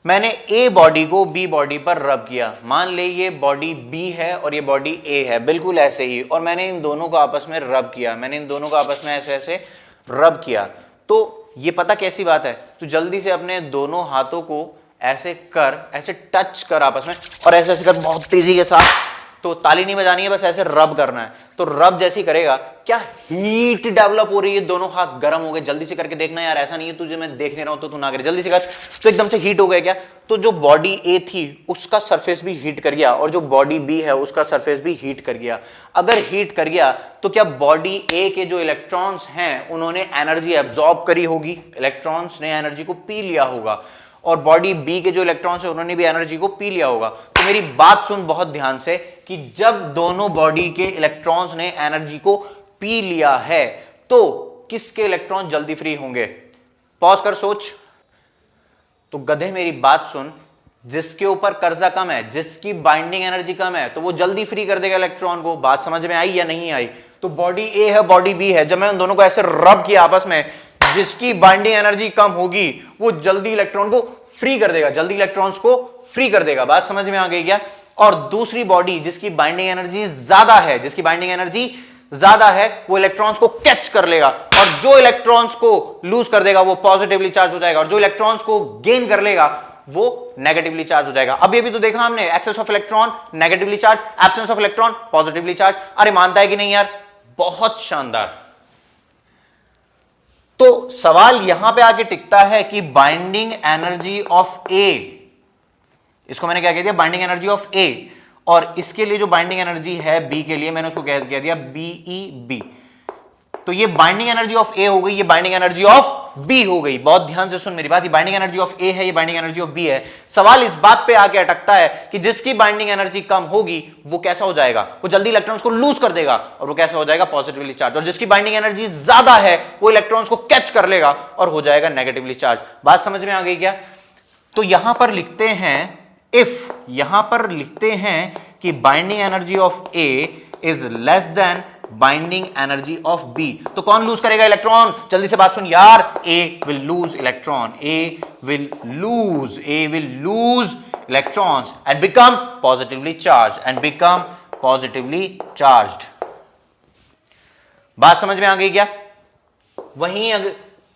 मैंने ए बॉडी को बी बॉडी पर रब किया। मान ले ये बॉडी बी है और ये बॉडी ए है, बिल्कुल ऐसे ही। और मैंने इन दोनों को आपस में रब किया, मैंने इन दोनों को आपस में ऐसे ऐसे रब किया। तो ये पता कैसी बात है? तो जल्दी से अपने दोनों हाथों को ऐसे कर, ऐसे टच कर आपस में और ऐसे ऐसे कर बहुत तेजी के साथ। तो ताली नहीं बजानी है, बस ऐसे रब करना है। तो रब जैसे ही करेगा, क्या हीट डेवलप हो रही है? दोनों हाथ गर्म हो गए। जल्दी से करके देखना यार, ऐसा नहीं है तुझे मैं देख नहीं रहा हूं तो तू ना करे, जल्दी से कर। तो एकदम से हीट हो गया क्या? तो जो बॉडी ए थी उसका सरफेस भी हीट कर गया और जो बॉडी बी है उसका सरफेस भी हीट कर गया। अगर हीट कर गया तो क्या बॉडी ए के जो इलेक्ट्रॉन्स हैं उन्होंने एनर्जी एब्जॉर्ब करी होगी, इलेक्ट्रॉन्स ने एनर्जी को पी लिया होगा, और बॉडी बी के जो इलेक्ट्रॉन्स है उन्होंने भी एनर्जी को पी लिया होगा। तो मेरी बात सुन बहुत ध्यान से कि जब दोनों बॉडी के इलेक्ट्रॉन्स ने एनर्जी को पी लिया है तो किसके इलेक्ट्रॉन जल्दी फ्री होंगे? पॉज कर सोच। तो गधे मेरी बात सुन, जिसके ऊपर कर्जा कम है, जिसकी बाइंडिंग एनर्जी कम है, तो वो जल्दी फ्री कर देगा इलेक्ट्रॉन को। बात समझ में आई या नहीं आई? तो बॉडी ए है, बॉडी बी है, जब मैं उन दोनों को ऐसे रब किया आपस में, जिसकी बाइंडिंग एनर्जी कम होगी वो जल्दी इलेक्ट्रॉन को फ्री कर देगा, जल्दी इलेक्ट्रॉन्स को फ्री कर देगा। बात समझ में आ गई क्या? और दूसरी बॉडी जिसकी बाइंडिंग एनर्जी ज्यादा है, जिसकी बाइंडिंग एनर्जी ज्यादा है, वो इलेक्ट्रॉन्स को कैच कर लेगा और जो इलेक्ट्रॉन्स को लूज कर देगा वो पॉजिटिवली चार्ज हो जाएगा और जो इलेक्ट्रॉन्स को गेन कर लेगा वो नेगेटिवली चार्ज हो जाएगा। अब ये भी तो देखा हमने, excess of electron negatively charge, absence of electron positively charge. अरे मानता है कि नहीं यार? बहुत शानदार। तो सवाल यहां पे आके टिकता है कि बाइंडिंग एनर्जी ऑफ ए, इसको मैंने क्या कह दिया? बाइंडिंग एनर्जी ऑफ ए, और इसके लिए जो बाइंडिंग एनर्जी है बी के लिए मैंने उसको कह दिया BeB। तो ये बाइंडिंग एनर्जी ऑफ ए हो गई, ये बाइंडिंग एनर्जी ऑफ बी हो गई। बहुत ध्यान से सुन मेरी बात, ये बाइंडिंग एनर्जी ऑफ ए है, ये बाइंडिंग एनर्जी ऑफ बी है। सवाल इस बात पे आके अटकता है कि जिसकी बाइंडिंग एनर्जी कम होगी वो कैसा हो जाएगा? वो जल्दी इलेक्ट्रॉन्स को लूज कर देगा और वो कैसा हो जाएगा? Positively charge. और जिसकी बाइंडिंग एनर्जी ज्यादा है वो इलेक्ट्रॉन्स को कैच कर लेगा और हो जाएगा नेगेटिवली चार्ज। बात समझ में आ गई क्या? तो यहां पर लिखते हैं इफ, यहां पर लिखते हैं कि binding energy of A is less than binding energy of B. तो कौन लूज करेगा इलेक्ट्रॉन? जल्दी से बात सुन यार, A will lose electron, A will lose electrons and become positively charged, बात समझ में आ गई क्या? वहीं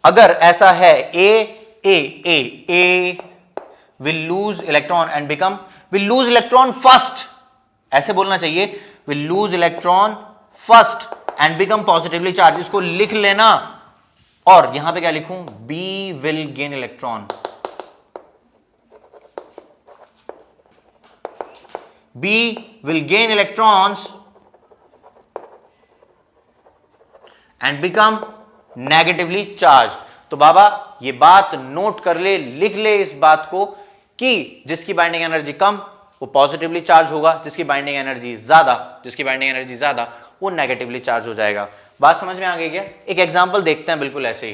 अगर ऐसा है A will lose electron and become, will lose electron first, ऐसे बोलना चाहिए, will lose electron first and become positively charge. इसको लिख लेना और यहां पे क्या लिखूं? B will gain electron, B will gain electrons and become negatively charge. तो बाबा ये बात नोट कर ले, लिख ले इस बात को कि जिसकी बाइंडिंग एनर्जी कम वो पॉजिटिवली चार्ज होगा, जिसकी बाइंडिंग एनर्जी ज्यादा वो नेगेटिवली चार्ज हो जाएगा। बात समझ में आ गई क्या? एक एग्जांपल देखते हैं बिल्कुल ऐसे ही,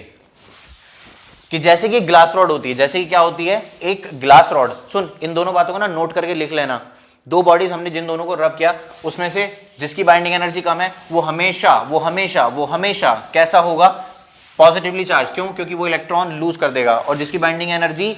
कि जैसे कि ग्लास रॉड होती है, जैसे कि क्या होती है? एक ग्लास रॉड। सुन, इन दोनों बातों को ना नोट करके लिख लेना। दो बॉडीज हमने जिन दोनों को रब किया उसमें से जिसकी बाइंडिंग एनर्जी कम है वो हमेशा कैसा होगा? Positively charge. क्यों? क्योंकि वो इलेक्ट्रॉन लूज कर देगा। और जिसकी बाइंडिंग एनर्जी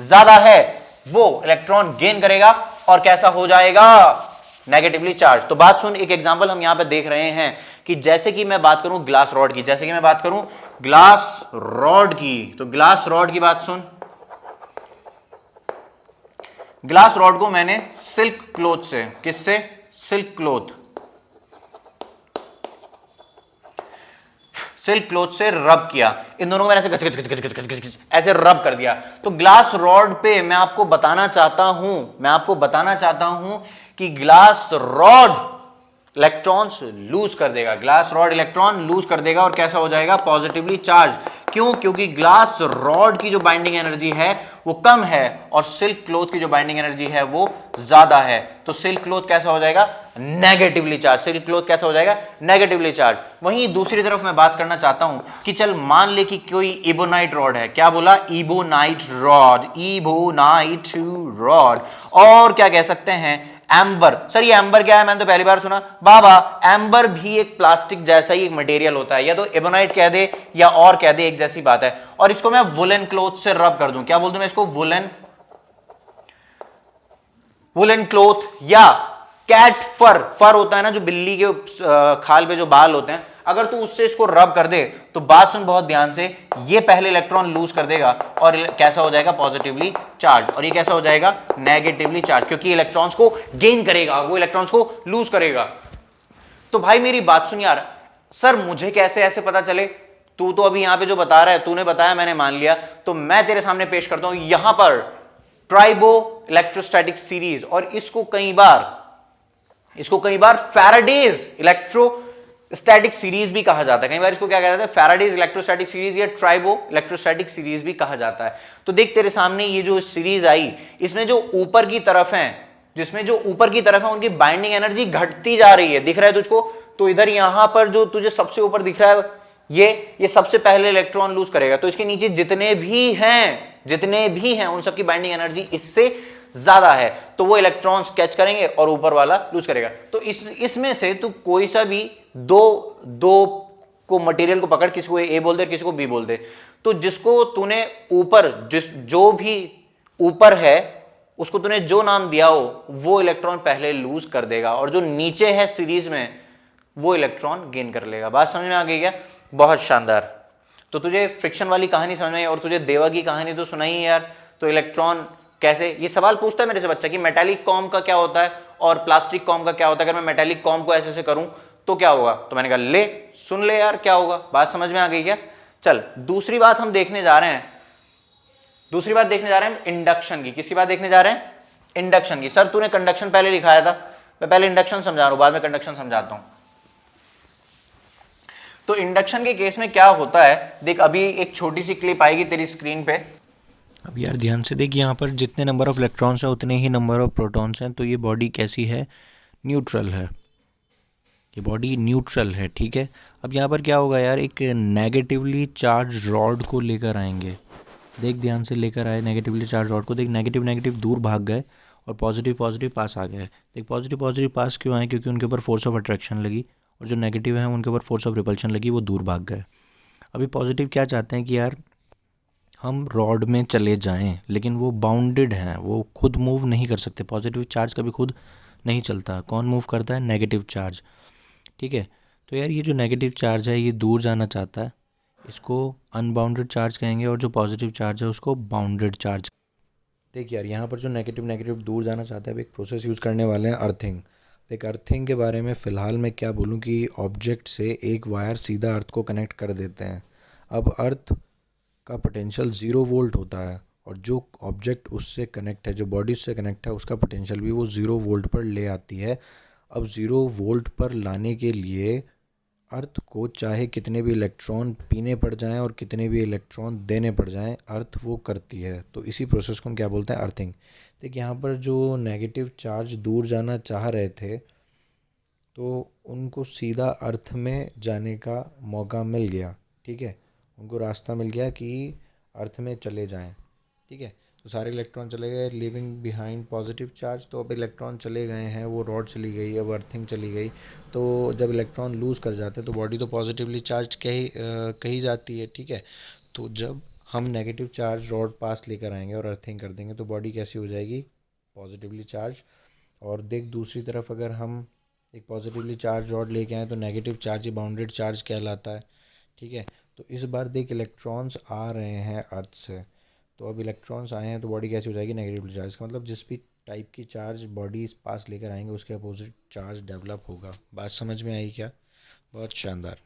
ज्यादा है वो इलेक्ट्रॉन गेन करेगा और कैसा हो जाएगा? Negatively charge. तो बात सुन, एक एग्जांपल हम यहां पे देख रहे हैं कि जैसे कि मैं बात करूं ग्लास रॉड की, जैसे कि मैं बात करूं ग्लास रॉड की, तो ग्लास रॉड की बात सुन। ग्लास रॉड को मैंने सिल्क क्लॉथ से, किससे? सिल्क क्लॉथ, सिल्क क्लॉथ से रब किया। इन दोनों को मैंने ऐसे घच घच घच घच घच घच घच ऐसे रब कर दिया। तो ग्लास रॉड पे मैं आपको बताना चाहता हूं कि ग्लास रॉड इलेक्ट्रॉन्स लूज कर देगा, ग्लास रॉड इलेक्ट्रॉन लूज कर देगा और कैसा हो जाएगा? Positively charge. क्यों? क्योंकि ग्लास रॉड की जो बाइंडिंग एनर्जी है वो कम है और सिल्क क्लॉथ की जो बाइंडिंग एनर्जी है वो ज्यादा है। तो सिल्क क्लॉथ कैसा हो जाएगा? Negatively charge. सिल्क क्लॉथ कैसा हो जाएगा? Negatively charge. वहीं दूसरी तरफ मैं बात करना चाहता हूं कि चल मान ले कि कोई इबोनाइट रॉड है। क्या बोला? Ebonite rod, ebonite rod. और क्या कह सकते हैं? एम्बर। सर ये एम्बर क्या है? मैंने तो पहली बार सुना। बाबा एम्बर भी एक प्लास्टिक जैसा ही एक मटेरियल होता है, या तो एबोनाइट कह दे या और कह दे, एक जैसी बात है। और इसको मैं वुलन क्लॉथ से रब कर दूं, क्या बोल दूं मैं इसको? वुलन क्लॉथ या कैट फर। फर होता है ना जो बिल्ली के खाल पे जो बाल होते हैं, अगर तू उससे इसको रब कर दे तो बात सुन बहुत ध्यान से, ये पहले इलेक्ट्रॉन लूज कर देगा और कैसा हो जाएगा? Positively charge. और ये कैसा हो जाएगा? नेगेटिवली चार्ज, क्योंकि इलेक्ट्रॉन्स को गेन करेगा, वो इलेक्ट्रॉन्स को लूज करेगा। तो भाई मेरी बात सुन यार, सर मुझे कैसे ऐसे पता चले? तू तो अभी यहां पे जो बता रहा है, तूने बताया, मैंने मान लिया, तो मैं तेरे सामने पेश करता हूं यहां पर ट्राइबो इलेक्ट्रोस्टैटिक सीरीज। और इसको कई बार फैराडेज इलेक्ट्रोस्टैटिक सीरीज भी कहा जाता है। कई बार इसको क्या कहा जाता है? फैराडेज इलेक्ट्रोस्टैटिक सीरीज या ट्राइबो इलेक्ट्रोस्टैटिक सीरीज भी कहा जाता है। तो देख तेरे सामने ये जो सीरीज आई, इसमें जो ऊपर की तरफ है, उनकी बाइंडिंग एनर्जी घटती जा रही है। दिख रहा है तुझको? तो इधर यहां पर जो तुझे सबसे ऊपर दिख रहा है, ये सबसे पहले इलेक्ट्रॉन लूज करेगा। तो इसके नीचे जितने भी हैं उन सबकी बाइंडिंग एनर्जी इससे ज्यादा है, तो वो इलेक्ट्रॉन्स कैच करेंगे और ऊपर वाला लूज करेगा। तो इसमें से तू कोई सा भी दो को मटेरियल को पकड़, किसी को ए बोल दे, किसी को बी बोल दे। तो जिसको तूने ऊपर, जो भी ऊपर है उसको तूने जो नाम दिया हो, वो इलेक्ट्रॉन पहले लूज कर देगा और जो नीचे है सीरीज में वो इलेक्ट्रॉन गेन कर लेगा। बात समझ में आ गई क्या? बहुत शानदार। तो तुझे फ्रिक्शन वाली कहानी समझ में आई और तुझे देवा की कहानी तो सुनाई है यार। तो इलेक्ट्रॉन कैसे, ये सवाल पूछता है मेरे से बच्चा कि मेटालिक कॉम का क्या होता है और प्लास्टिक कॉम का क्या होता है, अगर मैं मेटालिक कॉम को ऐसे करूं तो क्या होगा? तो मैंने कहा ले सुन ले यार क्या होगा। बात समझ में आ गई क्या? चल दूसरी बात देखने जा रहे हैं इंडक्शन की। किसकी बात देखने जा रहे हैं? इंडक्शन की। सर तूने कंडक्शन पहले लिखाया था, मैं पहले इंडक्शन समझा रहा हूं, बाद में कंडक्शन समझाता हूं। तो इंडक्शन के केस में क्या होता है, देख अभी एक छोटी सी क्लिप आएगी तेरी स्क्रीन पे। अब यार ध्यान से देख, यहाँ पर जितने नंबर ऑफ इलेक्ट्रॉन्स हैं उतने ही नंबर ऑफ प्रोटॉन्स हैं। तो ये बॉडी कैसी है? न्यूट्रल है। ये बॉडी न्यूट्रल है, ठीक है। अब यहाँ पर क्या होगा यार, एक नेगेटिवली चार्ज रॉड को लेकर आएंगे। देख ध्यान से, लेकर आए नेगेटिवली चार्ज रॉड को। देख नेगेटिव दूर भाग गए और पॉजिटिव पास आ गए। देख पॉजिटिव पास क्यों आए? क्योंकि उनके ऊपर फोर्स ऑफ अट्रैक्शन लगी, और जो नेगेटिव है उनके ऊपर फोर्स ऑफ रिपल्शन लगी, वो दूर भाग गए। अभी पॉजिटिव क्या चाहते हैं कि यार हम रॉड में चले जाएं, लेकिन वो बाउंडेड हैं, वो खुद मूव नहीं कर सकते। पॉजिटिव चार्ज कभी खुद नहीं चलता। कौन मूव करता है? नेगेटिव चार्ज, ठीक है। तो यार ये जो नेगेटिव चार्ज है ये दूर जाना चाहता है, इसको अनबाउंडेड चार्ज कहेंगे, और जो पॉजिटिव चार्ज है उसको बाउंडेड चार्ज। देखिए यार यहाँ पर जो नेगेटिव दूर जाना चाहता है, अब एक प्रोसेस यूज़ करने वाले हैं, अर्थिंग। देख अर्थिंग के बारे में फ़िलहाल मैं क्या बोलूँ कि ऑब्जेक्ट से एक वायर सीधा अर्थ को कनेक्ट कर देते हैं। अब अर्थ का पोटेंशियल 0 वोल्ट होता है, और जो ऑब्जेक्ट उससे कनेक्ट है, जो बॉडी उससे कनेक्ट है, उसका पोटेंशियल भी वो 0 वोल्ट पर ले आती है। अब 0 वोल्ट पर लाने के लिए अर्थ को चाहे कितने भी इलेक्ट्रॉन पीने पड़ जाएं और कितने भी इलेक्ट्रॉन देने पड़ जाएं, अर्थ वो करती है। तो इसी प्रोसेस को हम क्या बोलते हैं? अर्थिंग। देखिए यहाँ पर जो नेगेटिव चार्ज दूर जाना चाह रहे थे, तो उनको सीधा अर्थ में जाने का मौका मिल गया, ठीक है। उनको रास्ता मिल गया कि अर्थ में चले जाएं, ठीक है। तो सारे इलेक्ट्रॉन चले गए, लिविंग बिहाइंड पॉजिटिव चार्ज। तो अब इलेक्ट्रॉन चले गए हैं, वो रॉड चली गई, अब अर्थिंग चली गई। तो जब इलेक्ट्रॉन लूज़ कर जाते हैं तो बॉडी तो पॉजिटिवली चार्ज कही जाती है, ठीक है। तो जब हम नेगेटिव चार्ज रॉड पास लेकर आएंगे और अर्थिंग कर देंगे तो बॉडी कैसी हो जाएगी? Positively charge. और देख दूसरी तरफ अगर हम एक पॉजिटिवली चार्ज रॉड लेके आए तो नेगेटिव चार्ज ही बाउंडेड चार्ज कहलाता है। ठीक है, तो इस बार देख इलेक्ट्रॉन्स आ रहे हैं अर्थ से, तो अब इलेक्ट्रॉन्स आए हैं तो बॉडी कैसी हो जाएगी, नेगेटिवली चार्ज का मतलब जिस भी टाइप की चार्ज बॉडी इस पास लेकर आएंगे उसके अपोजिट चार्ज डेवलप होगा। बात समझ में आई क्या? बहुत शानदार।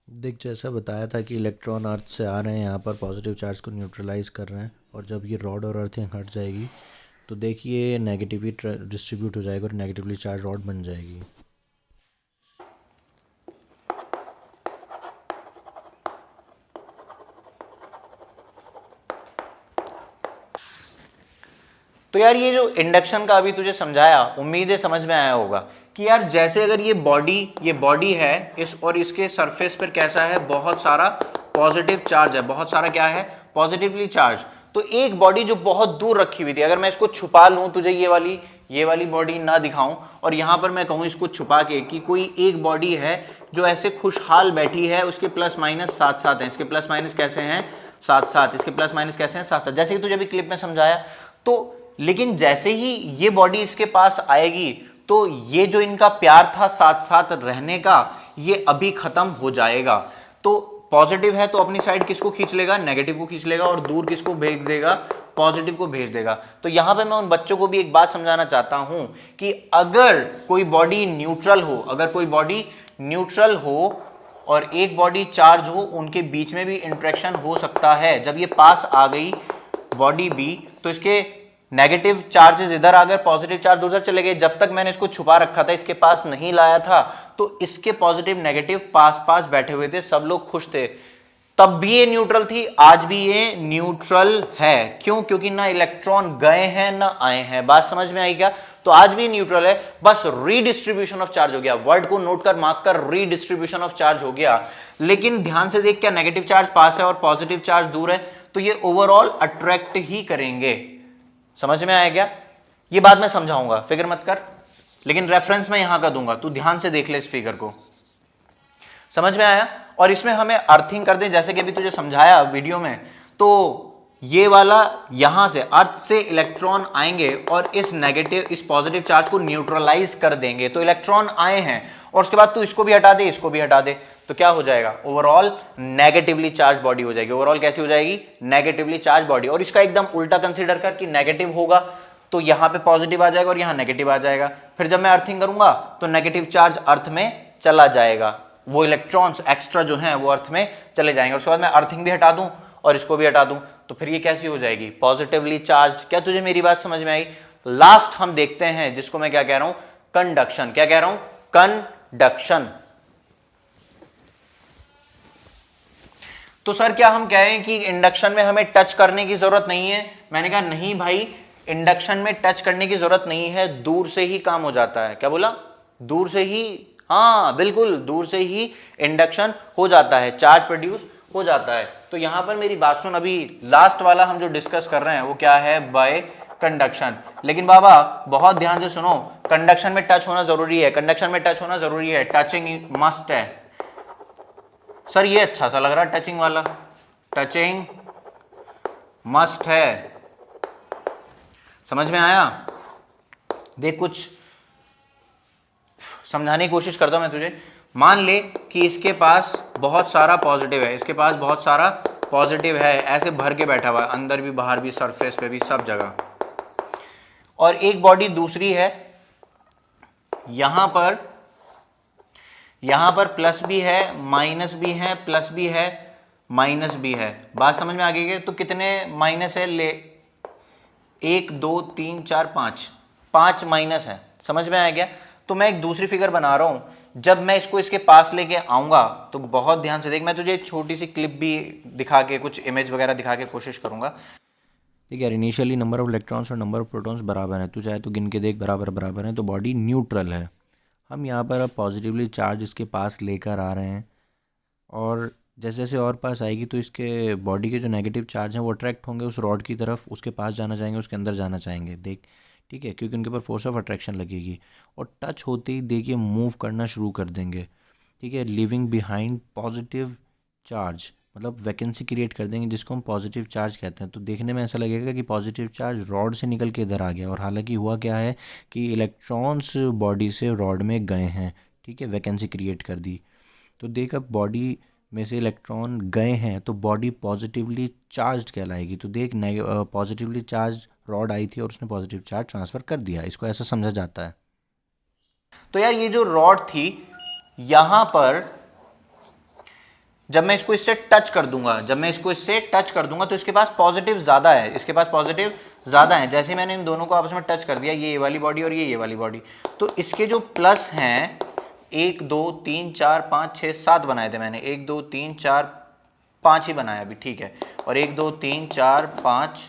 देख जैसा बताया था कि इलेक्ट्रॉन अर्थ से आ रहे हैं, यहाँ पर पॉजिटिव चार्ज को न्यूट्रलाइज कर रहे हैं, और जब ये रॉड और अर्थ हट जाएगी तो देखिए नेगेटिवली डिस्ट्रीब्यूट हो जाएगा और नेगेटिवली चार्ज रॉड बन जाएगी। तो यार ये जो इंडक्शन का अभी तुझे समझाया, उम्मीद है समझ में आया होगा कि यार जैसे अगर ये बॉडी है इस और इसके सरफेस पर कैसा है, बहुत सारा पॉजिटिव चार्ज है, बहुत सारा क्या है, पॉजिटिवली चार्ज। तो एक बॉडी जो बहुत दूर रखी हुई थी, अगर मैं इसको छुपा लूं, तुझे ये वाली बॉडी ना दिखाऊं और यहां पर मैं कहूं इसको छुपा के कि कोई एक बॉडी है जो ऐसे खुशहाल बैठी है, उसके प्लस माइनस साथ साथ हैं, इसके प्लस माइनस कैसे हैं, साथ साथ, इसके प्लस माइनस कैसे हैं, साथ साथ, जैसे कि तुझे अभी क्लिप में समझाया। तो लेकिन जैसे ही ये बॉडी इसके पास आएगी तो ये जो इनका प्यार था साथ साथ रहने का, ये अभी खत्म हो जाएगा। तो पॉजिटिव है तो अपनी साइड किसको खींच लेगा, नेगेटिव को खींच लेगा, और दूर किसको भेज देगा, पॉजिटिव को भेज देगा। तो यहां पे मैं उन बच्चों को भी एक बात समझाना चाहता हूं कि अगर कोई बॉडी न्यूट्रल हो, और एक बॉडी चार्ज हो, उनके बीच में भी इंटरेक्शन हो सकता है। जब ये पास आ गई बॉडी बी तो इसके नेगेटिव चार्जेस इधर आ गए, पॉजिटिव चार्ज उधर चले गए। जब तक मैंने इसको छुपा रखा था, इसके पास नहीं लाया था, तो इसके पॉजिटिव नेगेटिव पास पास बैठे हुए थे, सब लोग खुश थे। तब भी ये न्यूट्रल थी, आज भी ये न्यूट्रल है। क्यों? क्योंकि ना इलेक्ट्रॉन गए हैं ना आए हैं। बात समझ में आई क्या? तो आज भी न्यूट्रल है, बस रीडिस्ट्रीब्यूशन ऑफ चार्ज हो गया। वर्ड को नोट कर, मार्क कर, रीडिस्ट्रीब्यूशन ऑफ चार्ज हो गया। लेकिन ध्यान से देख, क्या नेगेटिव चार्ज पास है और पॉजिटिव चार्ज दूर है, तो ये ओवरऑल अट्रैक्ट ही करेंगे। समझ में आया क्या? ये बात मैं समझाऊंगा, फिक्र मत कर, लेकिन रेफरेंस मैं यहां का दूंगा, तू ध्यान से देख ले इस फिगर को। समझ में आया? और इसमें हमें अर्थिंग कर दे, जैसे कि अभी तुझे समझाया वीडियो में। तो ये वाला यहां से अर्थ से इलेक्ट्रॉन आएंगे और इस पॉजिटिव चार्ज को न्यूट्रलाइज कर देंगे। तो इलेक्ट्रॉन आए हैं और उसके बाद तू इसको भी हटा दे, इसको भी हटा दे, तो क्या हो जाएगा, ओवरऑल नेगेटिवली चार्ज बॉडी हो जाएगी। ओवरऑल कैसी हो जाएगी, नेगेटिवली चार्ज बॉडी। और इसका एकदम उल्टा कंसीडर कर कि नेगेटिव होगा तो यहां पे पॉजिटिव आ जाएगा और यहां नेगेटिव आ जाएगा। फिर जब मैं अर्थिंग करूंगा तो नेगेटिव चार्ज अर्थ में चला जाएगा, वो इलेक्ट्रॉन्स एक्स्ट्रा जो हैं वो अर्थ में चले जाएंगे। उसके बाद मैं अर्थिंग भी हटा दूं और इसको भी हटा दूं, तो फिर ये कैसी हो जाएगी, पॉजिटिवली चार्ज। क्या तुझे मेरी बात समझ में आई? लास्ट हम देखते हैं जिसको मैं क्या कह रहा हूं, कंडक्शन। क्या कह रहा हूं, कंडक्शन। तो सर क्या हम कहें कि इंडक्शन में हमें टच करने की जरूरत नहीं है? मैंने कहा नहीं भाई, इंडक्शन में टच करने की जरूरत नहीं है, दूर से ही काम हो जाता है। क्या बोला, दूर से ही? हाँ बिल्कुल, दूर से ही इंडक्शन हो जाता है, चार्ज प्रोड्यूस हो जाता है। तो यहां पर मेरी बात सुन, अभी लास्ट वाला हम जो डिस्कस कर रहे हैं वो क्या है, बाय कंडक्शन। लेकिन बाबा बहुत ध्यान से सुनो, कंडक्शन में टच होना जरूरी है, कंडक्शन में टच होना जरूरी है, टचिंग मस्ट है। सर ये अच्छा सा लग रहा है टचिंग वाला, टचिंग मस्ट है। समझ में आया? देख कुछ समझाने की कोशिश करता हूं मैं तुझे। मान ले कि इसके पास बहुत सारा पॉजिटिव है, इसके पास बहुत सारा पॉजिटिव है, ऐसे भर के बैठा हुआ है, अंदर भी बाहर भी, सरफेस पे भी, सब जगह। और एक बॉडी दूसरी है, यहां पर प्लस भी है, माइनस भी है, प्लस भी है, माइनस भी है। बात समझ में आ गई? तो कितने माइनस है, ले 1 2 3 4 5 माइनस है। समझ में आ गया? तो मैं एक दूसरी फिगर बना रहा हूं, जब मैं इसको इसके पास लेके आऊंगा तो बहुत ध्यान से देख, मैं तुझे एक छोटी सी क्लिप भी दिखा के, कुछ इमेज वगैरह दिखा के कोशिश करूंगा। ठीक है, इनिशियली नंबर ऑफ इलेक्ट्रॉन्स और नंबर ऑफ प्रोटॉन्स बराबर है, तो चाहे तो गिन के देख, बराबर है, तो बॉडी न्यूट्रल है। हम यहाँ पर अब पॉजिटिवली चार्ज इसके पास लेकर आ रहे हैं, और जैसे जैसे और पास आएगी तो इसके बॉडी के जो नेगेटिव चार्ज हैं वो अट्रैक्ट होंगे उस रॉड की तरफ, उसके पास जाना चाहेंगे, उसके अंदर जाना चाहेंगे। देख, ठीक है, क्योंकि उनके ऊपर फोर्स ऑफ अट्रैक्शन लगेगी, और टच होते ही देखिए मूव करना शुरू कर देंगे। ठीक है, लिविंग बिहाइंड पॉजिटिव चार्ज, मतलब वैकेंसी क्रिएट कर देंगे जिसको हम पॉजिटिव चार्ज कहते हैं। तो देखने में ऐसा लगेगा कि पॉजिटिव चार्ज रॉड से निकल के इधर आ गया, और हालांकि हुआ क्या है कि इलेक्ट्रॉन्स बॉडी से रॉड में गए हैं, ठीक है, वैकेंसी क्रिएट कर दी। तो देख अब बॉडी में से इलेक्ट्रॉन गए हैं तो बॉडी पॉजिटिवली चार्ज कहलाएगी। तो देख पॉजिटिवली चार्ज रॉड आई थी और उसने पॉजिटिव चार्ज ट्रांसफ़र कर दिया, इसको ऐसा समझा जाता है। तो यार ये जो रॉड थी यहां पर जब मैं इसको इससे टच कर दूंगा, तो इसके पास पॉजिटिव ज्यादा है, जैसे मैंने इन दोनों को आपस में टच कर दिया, ये वाली बॉडी और ये वाली बॉडी, तो इसके जो प्लस हैं 1 2 3 4 5 6 7 बनाए थे मैंने, 1 2 3 4 5 ही बनाया अभी, ठीक है, और 1 2 3 4 5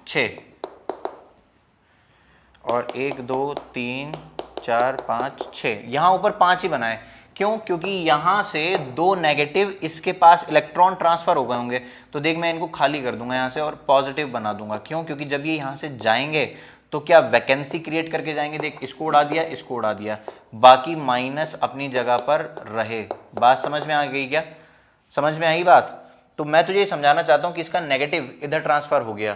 6 और 1 2 3 4 5 6, यहां ऊपर 5 ही बनाए। क्यों? क्योंकि यहां से 2 नेगेटिव इसके पास इलेक्ट्रॉन ट्रांसफर हो गए होंगे। तो देख मैं इनको खाली कर दूंगा यहां से और पॉजिटिव बना दूंगा। क्यों? क्योंकि जब ये यहां से जाएंगे तो क्या वैकेंसी क्रिएट करके जाएंगे। देख इसको उड़ा दिया, बाकी माइनस अपनी जगह पर रहे। बात समझ में आ गई क्या? समझ में आई बात? तो मैं तुझे समझाना चाहता हूं कि इसका नेगेटिव इधर ट्रांसफर हो गया।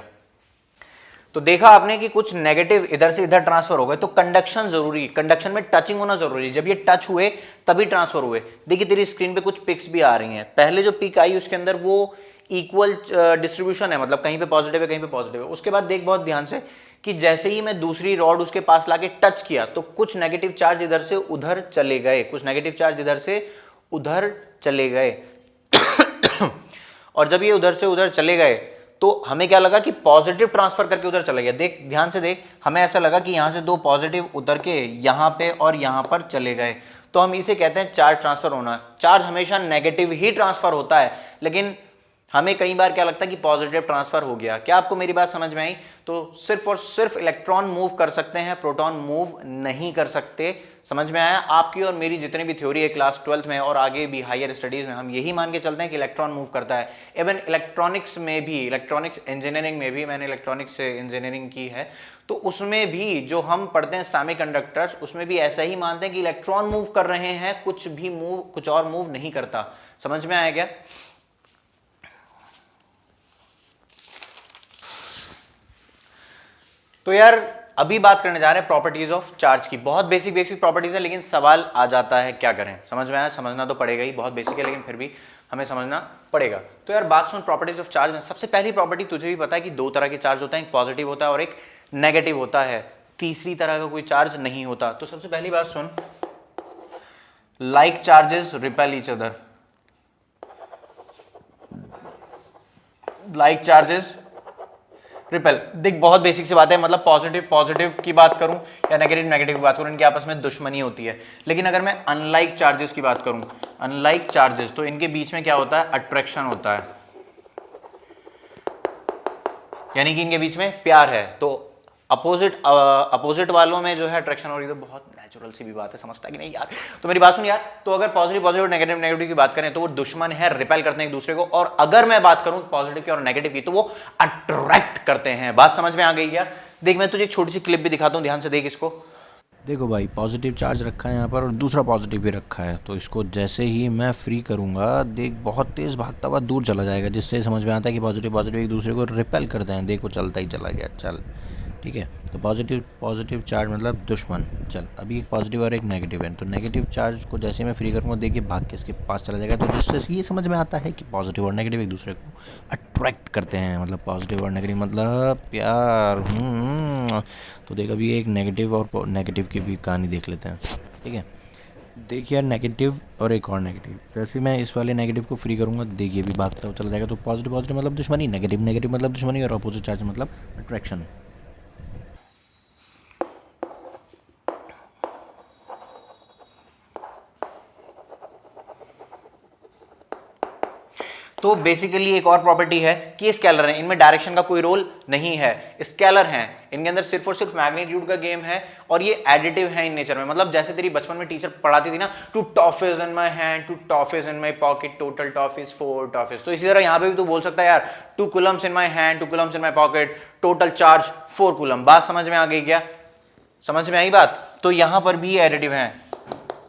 तो देखा आपने कि कुछ नेगेटिव इधर से इधर ट्रांसफर हो गए। तो कंडक्शन जरूरी, कंडक्शन में टचिंग होना जरूरी। जब ये टच हुए तभी ट्रांसफर हुए। देखिए तेरी स्क्रीन पे कुछ पिक्स भी आ रही हैं। पहले जो पिक आई उसके अंदर वो इक्वल डिस्ट्रीब्यूशन है, मतलब कहीं पे पॉजिटिव है कहीं पे पॉजिटिव है। उसके बाद देख बहुत ध्यान से कि जैसे ही मैं दूसरी रॉड उसके पास लाके टच किया तो कुछ नेगेटिव चार्ज इधर से उधर चले गए, चले गए और जब ये उधर से उधर चले गए तो हमें क्या लगा कि पॉजिटिव ट्रांसफर करके उधर चला गया। देख ध्यान से देख, हमें ऐसा लगा कि यहां से 2 पॉजिटिव उतर के यहां पे और यहां पर चले गए। तो हम इसे कहते हैं चार्ज ट्रांसफर होना। चार्ज हमेशा नेगेटिव ही ट्रांसफर होता है, लेकिन हमें कई बार क्या लगता है कि पॉजिटिव ट्रांसफर हो गया। क्या आपको मेरी बात समझ में आई? तो सिर्फ और सिर्फ इलेक्ट्रॉन मूव कर सकते हैं, प्रोटॉन मूव नहीं कर सकते। समझ में आया? आपकी और मेरी जितनी भी थ्योरी है क्लास 12th में और आगे भी हायर स्टडीज में, हम यही मान के चलते हैं कि इलेक्ट्रॉन मूव करता है। इवन इलेक्ट्रॉनिक्स में भी, इलेक्ट्रॉनिक्स इंजीनियरिंग में भी, मैंने इलेक्ट्रॉनिक्स इंजीनियरिंग की है, तो उसमें भी जो हम पढ़ते हैं सेमीकंडक्टर्स, उसमें भी ऐसा ही मानते हैं कि इलेक्ट्रॉन मूव कर रहे हैं, कुछ और मूव नहीं करता। समझ में आया क्या? तो यार अभी बात करने जा रहे हैं प्रॉपर्टीज ऑफ चार्ज की। बहुत बेसिक प्रॉपर्टीज है, लेकिन सवाल आ जाता है क्या करें। समझ में आया? समझना तो पड़ेगा ही, बहुत बेसिक है लेकिन फिर भी हमें समझना पड़ेगा। तो यार बात सुन प्रॉपर्टीज ऑफ चार्ज में। सबसे पहली प्रॉपर्टी तुझे भी पता है कि 2 तरह के चार्ज होते हैं, एक पॉजिटिव होता है और एक नेगेटिव होता है। तीसरी तरह का कोई चार्ज नहीं होता। तो सबसे पहली बात सुन, like charges repel each other. Like charges repel. देख बहुत बेसिक सी बात है, मतलब पॉजिटिव की बात करूं या नेगेटिव की बात करूं, इनकी आपस में दुश्मनी होती है। लेकिन अगर मैं अनलाइक चार्जेस की बात करूं, अनलाइक चार्जेस, तो इनके बीच में क्या होता है? अट्रैक्शन होता है, यानी कि इनके बीच में प्यार है। तो अपोजिट वालों में जो है अट्रैक्शन हो रही है। तो बहुत नेचुरल सी भी बात है, समझता है कि नहीं यार? तो मेरी बात सुन यार, तो अगर पॉजिटिव और नेगेटिव की बात करें तो वो दुश्मन है, रिपेल करते हैं एक दूसरे को। और अगर मैं बात करूं पॉजिटिव की और नेगेटिव की तो वो अट्रैक्ट करते हैं। बात समझ में आ गई क्या? देख मैं तुझे एक छोटी सी क्लिप भी दिखाता हूं, ध्यान से देख इसको। देखो भाई, पॉजिटिव चार्ज रखा है यहाँ पर और दूसरा पॉजिटिव भी रखा है। तो इसको जैसे ही मैं फ्री करूँगा, देख बहुत तेज़ भागता हुआ दूर चला जाएगा, जिससे समझ में आता है कि पॉजिटिव एक दूसरे को रिपेल करते हैं। देखो चलता ही चला गया, चल ठीक है। तो पॉजिटिव चार्ज मतलब दुश्मन। चल अभी एक पॉजिटिव और एक नेगेटिव है, तो नेगेटिव चार्ज को जैसे मैं फ्री करूँगा, देखिए भाग के इसके पास चला जाएगा। तो जिससे ये समझ में आता है कि पॉजिटिव और नेगेटिव एक दूसरे को अट्रैक्ट करते हैं, मतलब पॉजिटिव और नेगेटिव मतलब प्यार। तो देख अभी एक नेगेटिव और नेगेटिव की भी कहानी देख लेते हैं, ठीक है। देखिए यार, नेगेटिव और एक और नेगेटिव, जैसे मैं इस वाले नेगेटिव को फ्री करूँगा, देखिए भी भागता हुआ चला जाएगा। तो पॉजिटिव मतलब दुश्मनी, नेगेटिव मतलब दुश्मनी, और अपोजिट चार्ज मतलब अट्रैक्शन। तो बेसिकली एक और प्रॉपर्टी है कि ये स्केलर हैं, इनमें डायरेक्शन का कोई रोल नहीं है, स्केलर हैं, इनके अंदर सिर्फ और सिर्फ मैग्नीट्यूड का गेम है और ये एडिटिव है इन नेचर में। मतलब जैसे तेरी बचपन में टीचर पढ़ाती थी ना, 2 toffees in my hand, 2 toffees in my pocket, total toffees 4 toffees. तो इसी तरह यहाँ पे भी तू बोल सकता है यार, 2 Coulomb's in my hand, 2 Coulomb's in my pocket, total charge 4 coulomb. बात समझ में आ गई क्या? समझ में आई बात? तो यहां पर भी एडिटिव है,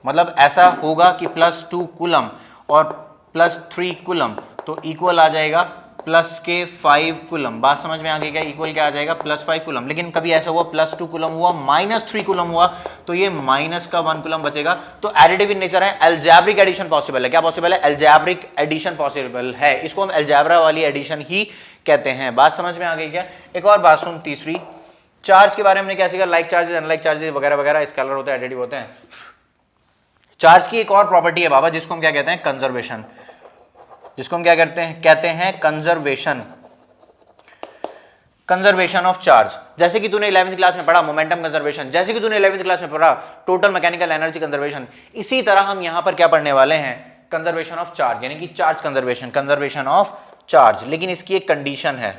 मतलब ऐसा होगा कि +2 कूलम और +3 कूलम। तो इक्वल आ जाएगा प्लस के 5 कूलम। बात समझ में आ गई क्या? इक्वल क्या आ जाएगा? Plus 5 coulomb. लेकिन कभी ऐसा हुआ प्लस 2 कूलम हुआ, माइनस 3 कूलम हुआ, तो ये माइनस का 1 कूलम बचेगा। तो एडिटिव इन नेचर है, एल्जेब्रिक एडिशन पॉसिबल है। क्या पॉसिबल है? एल्जेब्रिक एडिशन पॉसिबल है। इसको हम एल्जेब्रा वाली एडिशन ही कहते हैं। बात समझ में आ गई क्या? एक और बात सुन, तीसरी, चार्ज के बारे में क्या सीखा? लाइक चार्जेस, अनलाइक चार्जेस वगैरह वगैरह, स्केलर होते हैं, एडिटिव होते हैं। चार्ज की एक और प्रॉपर्टी है बाबा, जिसको हम क्या कहते हैं? कंजर्वेशन। जिसको हम क्या कहते हैं कंजर्वेशन। Conservation of charge. जैसे कि तूने 11वीं क्लास में पढ़ा मोमेंटम कंजर्वेशन, जैसे कि तूने 11वीं क्लास में पढ़ा टोटल मैकेनिकल एनर्जी कंजर्वेशन, इसी तरह हम यहां पर क्या पढ़ने वाले हैं? कंजर्वेशन ऑफ चार्ज, यानी कि charge conservation, conservation of charge. लेकिन इसकी एक कंडीशन है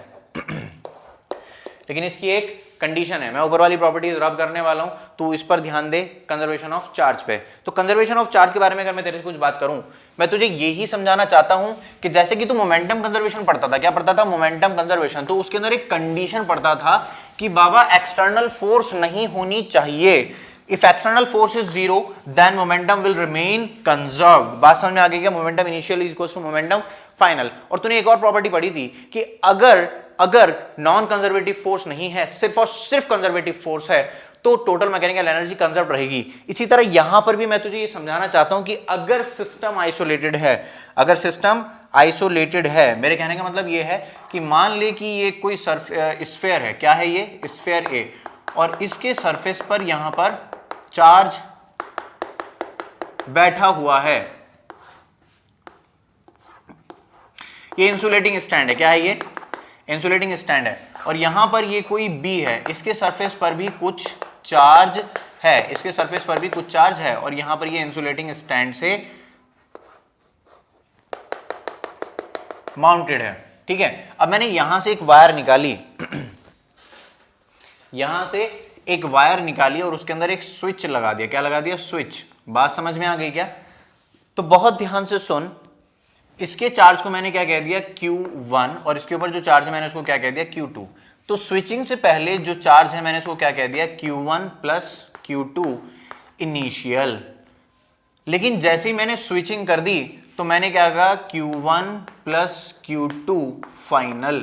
लेकिन इसकी एक कंडीशन है। मैं ऊपर वाली प्रॉपर्टीज रब करने वाला हूं, तू इस पर ध्यान दे, कंजर्वेशन ऑफ चार्ज पे। तो कंजर्वेशन ऑफ चार्ज के बारे में अगर मैं तेरे से कुछ बात करूं, मैं तुझे यही समझाना चाहता हूं कि जैसे कि तू मोमेंटम कंजर्वेशन पढ़ता था, क्या पढ़ता था? Momentum conservation. तो उसके अंदर एक कंडीशन पढ़ता था कि बाबा एक्सटर्नल फोर्स नहीं होनी चाहिए। If external force is 0 then momentum will remain conserved. बात समझ में आ गई क्या? Momentum initial is equals to momentum final. और तूने एक और प्रॉपर्टी पढ़ी थी कि अगर नॉन कंजर्वेटिव फोर्स नहीं है, सिर्फ और सिर्फ कंजर्वेटिव फोर्स है, तो टोटल मैकेनिकल एनर्जी कंजर्व रहेगी। इसी तरह यहां पर भी मैं तुझे ये समझाना चाहता हूं कि अगर सिस्टम आइसोलेटेड है, अगर सिस्टम आइसोलेटेड है, मेरे कहने का मतलब ये है कि मान ले कि ये कोई स्फीयर है। क्या है ये? स्फीयर ए, और इसके सरफेस पर यहां पर चार्ज बैठा हुआ है। ये इंसुलेटिंग स्टैंड है। क्या है ये? इंसुलेटिंग स्टैंड है। और यहां पर ये कोई बी है, इसके सरफेस पर भी कुछ चार्ज है, इसके सरफेस पर भी कुछ चार्ज है, और यहां पर ये इंसुलेटिंग स्टैंड से माउंटेड है। ठीक है, अब मैंने यहां से एक वायर निकाली यहां से एक वायर निकाली और उसके अंदर एक स्विच लगा दिया। क्या लगा दिया? स्विच। बात समझ में आ गई क्या? तो बहुत ध्यान से सुन, इसके चार्ज को मैंने क्या कह दिया? Q1, और इसके ऊपर जो चार्ज है मैंने उसको क्या कह दिया? Q2। तो स्विचिंग से पहले जो चार्ज है मैंने उसको क्या कह दिया? Q1 plus Q2 initial. लेकिन जैसे ही मैंने स्विचिंग कर दी तो मैंने क्या कहा? Q1 plus Q2 final.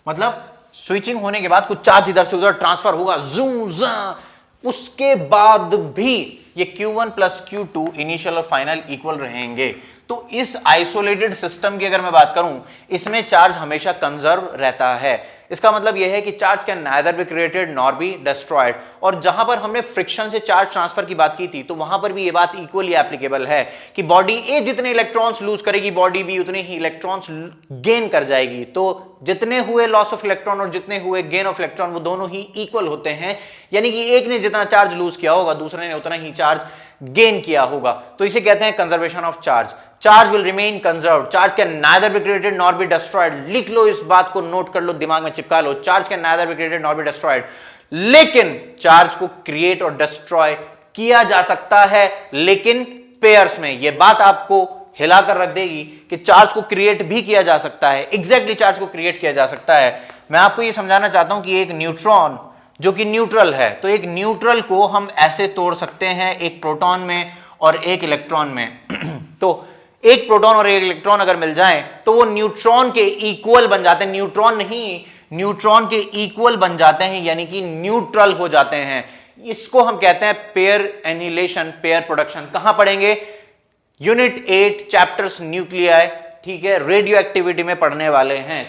मतलब स्विचिंग होने के बाद कुछ चार्ज इधर से उधर ट्रांसफर होगा, जू जा, उसके बाद भी ये Q1 प्लस Q2 इनिशियल और फाइनल इक्वल रहेंगे। तो इस आइसोलेटेड सिस्टम की अगर मैं बात करूं, इसमें चार्ज हमेशा कंजर्व रहता है। इसका मतलब यह है कि charge can neither be created nor be destroyed. और जहां पर हमने फ्रिक्शन से चार्ज ट्रांसफर की बात की थी, तो वहां पर भी यह बात इक्वली एप्लीकेबल है कि बॉडी ए जितने इलेक्ट्रॉन्स लूज करेगी, बॉडी बी उतने ही इलेक्ट्रॉन्स गेन कर जाएगी। तो जितने हुए लॉस ऑफ इलेक्ट्रॉन और जितने हुए गेन ऑफ इलेक्ट्रॉन, वो दोनों ही इक्वल होते हैं। यानी कि एक ने जितना चार्ज लूज किया होगा, दूसरे ने उतना ही चार्ज गेन किया होगा। तो इसे कहते हैं conservation of charge. Charge will remain conserved, charge can neither be created nor be destroyed. लिख लो, इस बात को नोट कर लो, दिमाग में चिपका लो, charge can neither be created nor be destroyed. लेकिन चार्ज को क्रिएट और डिस्ट्रॉय किया जा सकता है, लेकिन पेयर्स में। यह बात आपको हिलाकर रख देगी कि चार्ज को क्रिएट भी किया जा सकता है। एग्जैक्टली चार्ज को क्रिएट किया जा सकता है। मैं आपको यह समझाना चाहता हूं कि एक न्यूट्रॉन जो कि न्यूट्रल है, तो एक न्यूट्रल को हम ऐसे तोड़ सकते हैं, एक प्रोटॉन में और एक इलेक्ट्रॉन में। तो एक प्रोटॉन और एक इलेक्ट्रॉन अगर मिल जाए तो वो न्यूट्रॉन के इक्वल बन जाते हैं। न्यूट्रॉन नहीं, न्यूट्रॉन के इक्वल बन जाते हैं, यानी कि न्यूट्रल हो जाते हैं। इसको हम कहते हैं पेयर एनिहिलेशन, पेयर प्रोडक्शन। कहां पढ़ेंगे? यूनिट 8 चैप्टर्स न्यूक्लियाई, ठीक है, रेडियो एक्टिविटी में पढ़ने वाले हैं।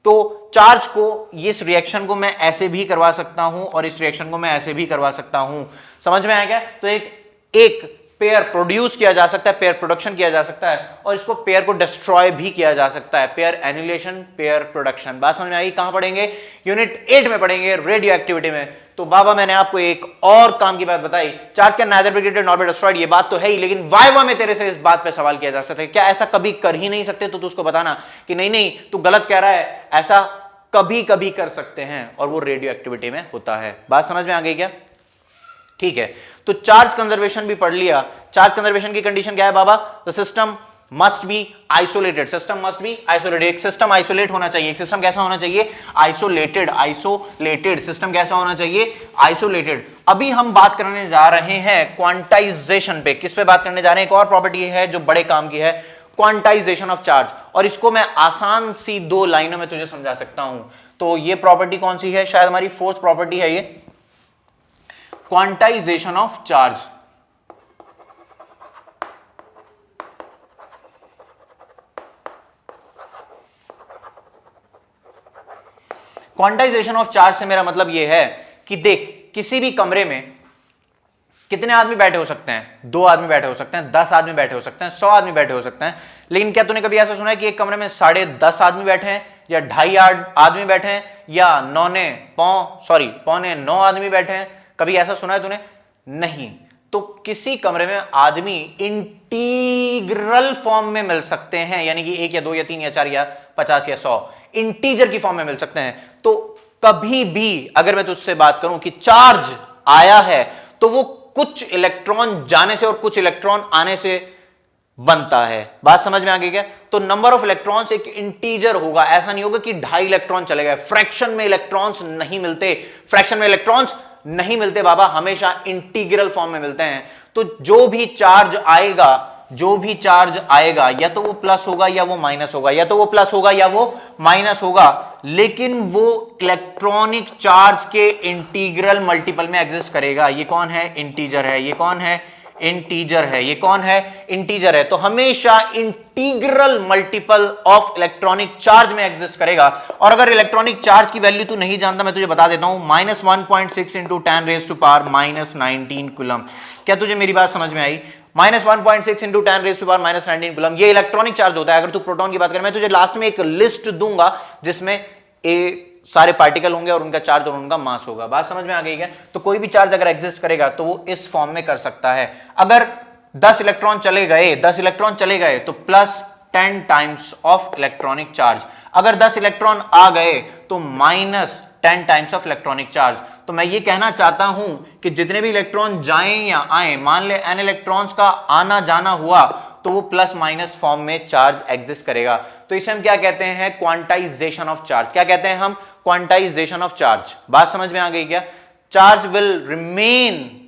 तो चार्ज को, इस रिएक्शन को मैं ऐसे भी करवा सकता हूं और इस रिएक्शन को मैं ऐसे भी करवा सकता हूं। समझ में आया क्या? तो एक पेयर प्रोड्यूस किया जा सकता है, पेयर प्रोडक्शन किया जा सकता है, और इसको पेयर को डिस्ट्रॉय भी किया जा सकता है। Pair annihilation, pair production. बात समझ में आई? कहां पढ़ेंगे? यूनिट 8 में पढ़ेंगे, रेडियो एक्टिविटी में। तो बाबा मैंने आपको एक और काम की बात बताई, charge can neither be created nor be destroyed. ये बात तो है ही, लेकिन वाइवा में तेरे से इस बात पे सवाल किया जा सकता है, क्या ऐसा कभी कर ही नहीं सकते? तो तू उसको बताना कि नहीं नहीं, तू गलत कह रहा है, ऐसा कभी कभी कर सकते हैं, और वो रेडियो एक्टिविटी में होता है। बात समझ में आ गई क्या? ठीक है, तो चार्ज कंजर्वेशन भी पढ़ लिया। चार्ज कंजर्वेशन की कंडीशन क्या है बाबा? The system must be isolated. System must be isolated. एक सिस्टम आइसोलेट होना चाहिए। एक सिस्टम कैसा होना चाहिए? आइसोलेटेड। आइसोलेटेड सिस्टम कैसा होना चाहिए? आइसोलेटेड। अभी हम बात करने जा रहे हैं क्वांटाइजेशन पे। किस पे बात करने जा रहे हैं? एक और प्रॉपर्टी है जो बड़े काम की है, क्वांटाइजेशन ऑफ चार्ज। और इसको मैं आसान सी 2 लाइनों में तुझे समझा सकता हूं। तो ये प्रॉपर्टी कौन सी है, शायद हमारी 4th प्रॉपर्टी है ये, quantization of charge. Quantization of charge से मेरा मतलब यह है कि देख, किसी भी कमरे में कितने आदमी बैठे हो सकते हैं, 2 आदमी बैठे हो सकते हैं, 10 आदमी बैठे हो सकते हैं, 100 आदमी बैठे हो सकते हैं। लेकिन क्या तूने कभी ऐसा सुना है कि एक कमरे में 10.5 आदमी बैठे हैं, या 2.5 आदमी बैठे हैं, या पौने 9 आदमी बैठे हैं? कभी ऐसा सुना है तूने? नहीं। तो किसी कमरे में आदमी इंटीग्रल फॉर्म में मिल सकते हैं, यानी कि 1 या 2 या 3 या 4 या 50 या 100 इंटीजर की फॉर्म में मिल सकते हैं। तो कभी भी अगर मैं तुझसे बात करूं कि चार्ज आया है, तो वो कुछ इलेक्ट्रॉन जाने से और कुछ इलेक्ट्रॉन आने से बनता है। बात समझ में आ गई क्या? तो नंबर ऑफ इलेक्ट्रॉन्स एक इंटीजर होगा, ऐसा नहीं होगा कि 2.5 इलेक्ट्रॉन चले गए। फ्रैक्शन में इलेक्ट्रॉन्स नहीं मिलते, फ्रैक्शन में इलेक्ट्रॉन्स नहीं मिलते बाबा, हमेशा इंटीग्रल फॉर्म में मिलते हैं। तो जो भी चार्ज आएगा या तो वो प्लस होगा या वो माइनस होगा, या तो वो प्लस होगा या वो माइनस होगा, लेकिन वो इलेक्ट्रॉनिक चार्ज के इंटीग्रल मल्टीपल में एग्जिस्ट करेगा। ये कौन है? इंटीजर है। ये कौन है? इंटीजर है। ये कौन है? इंटीजर है। तो हमेशा integral multiple of electronic charge में एग्जिस्ट करेगा। और अगर इलेक्ट्रॉनिक चार्ज की वैल्यू तू नहीं जानता, मैं तुझे बता देता हूं, -1.6 इंटू 10⁻⁻⁻�9 कूलम। क्या तुझे मेरी बात समझ में आई? -1.6 इंटू 10⁻⁻⁻�9 कूलम ये इलेक्ट्रॉनिक चार्ज होता है। अगर तू प्रोटॉन की बात करें, मैं तुझे लास्ट में एक लिस्ट दूंगा जिसमें सारे पार्टिकल होंगे और उनका चार्ज और उनका मास होगा। बात समझ में आ गई क्या? तो कोई भी चार्ज अगर एग्जिस्ट करेगा तो वो इस फॉर्म में कर सकता है। अगर 10 इलेक्ट्रॉन चले गए तो +10 टाइम्स ऑफ इलेक्ट्रॉनिक चार्ज। अगर 10 इलेक्ट्रॉन आ गए तो -10 टाइम्स ऑफ इलेक्ट्रॉनिक चार्ज। तो मैं ये कहना चाहता हूं कि जितने भी इलेक्ट्रॉन जाएं या आए, मान ले n इलेक्ट्रॉन्स का आना जाना हुआ, तो वो प्लस माइनस फॉर्म में चार्ज एग्जिस्ट करेगा। तो इसे हम क्या कहते हैं? Quantization of charge. क्या कहते हैं हम? Quantization of charge. बात समझ में आ गई क्या? चार्ज विल रिमेन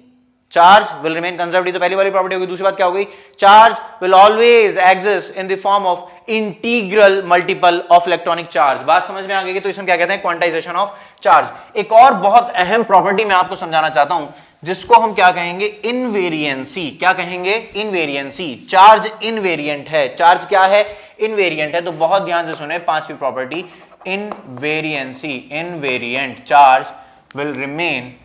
कंजर्व्ड, तो पहली वाली प्रॉपर्टी होगी। दूसरी बात क्या हो गई? Charge will always exist in the form of integral multiple of electronic charge. बात समझ में आ गई? तो इसमें क्या कहते हैं? Quantization of charge. एक और बहुत अहम प्रॉपर्टी मैं आपको समझाना चाहता हूं, जिसको हम क्या कहेंगे? इनवेरिएंसी। क्या कहेंगे? इनवेरिएंसी। चार्ज इनवेरिएंट है। चार्ज क्या है? इनवेरिएंट है। तो बहुत ध्यान से सुने, 5वीं property invariancy. Invariant charge will remain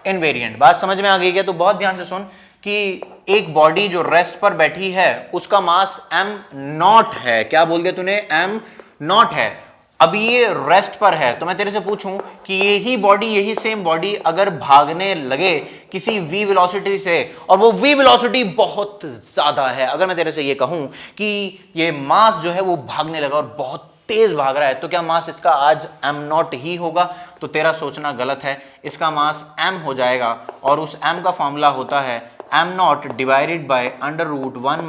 invariant. बात समझ में आ गई क्या? तो बहुत ध्यान से सुन कि एक बॉडी जो रेस्ट पर बैठी है उसका मास m0 है। क्या बोल दिया तूने? m0 है। अब ये रेस्ट पर है, तो मैं तेरे से पूछूं कि यही सेम बॉडी अगर भागने लगे किसी v वेलोसिटी से, और वो v वेलोसिटी बहुत ज्यादा है, अगर मैं तेरे से ये कहूं कि ये मास जो है वो भागने लगा और बहुत तेज भाग रहा है, तो क्या मास इसका आज m0 ही होगा? तो तेरा सोचना गलत है। इसका मास m हो जाएगा, और उस m का फॉर्मूला होता है m0 डिवाइडेड बाय √1 -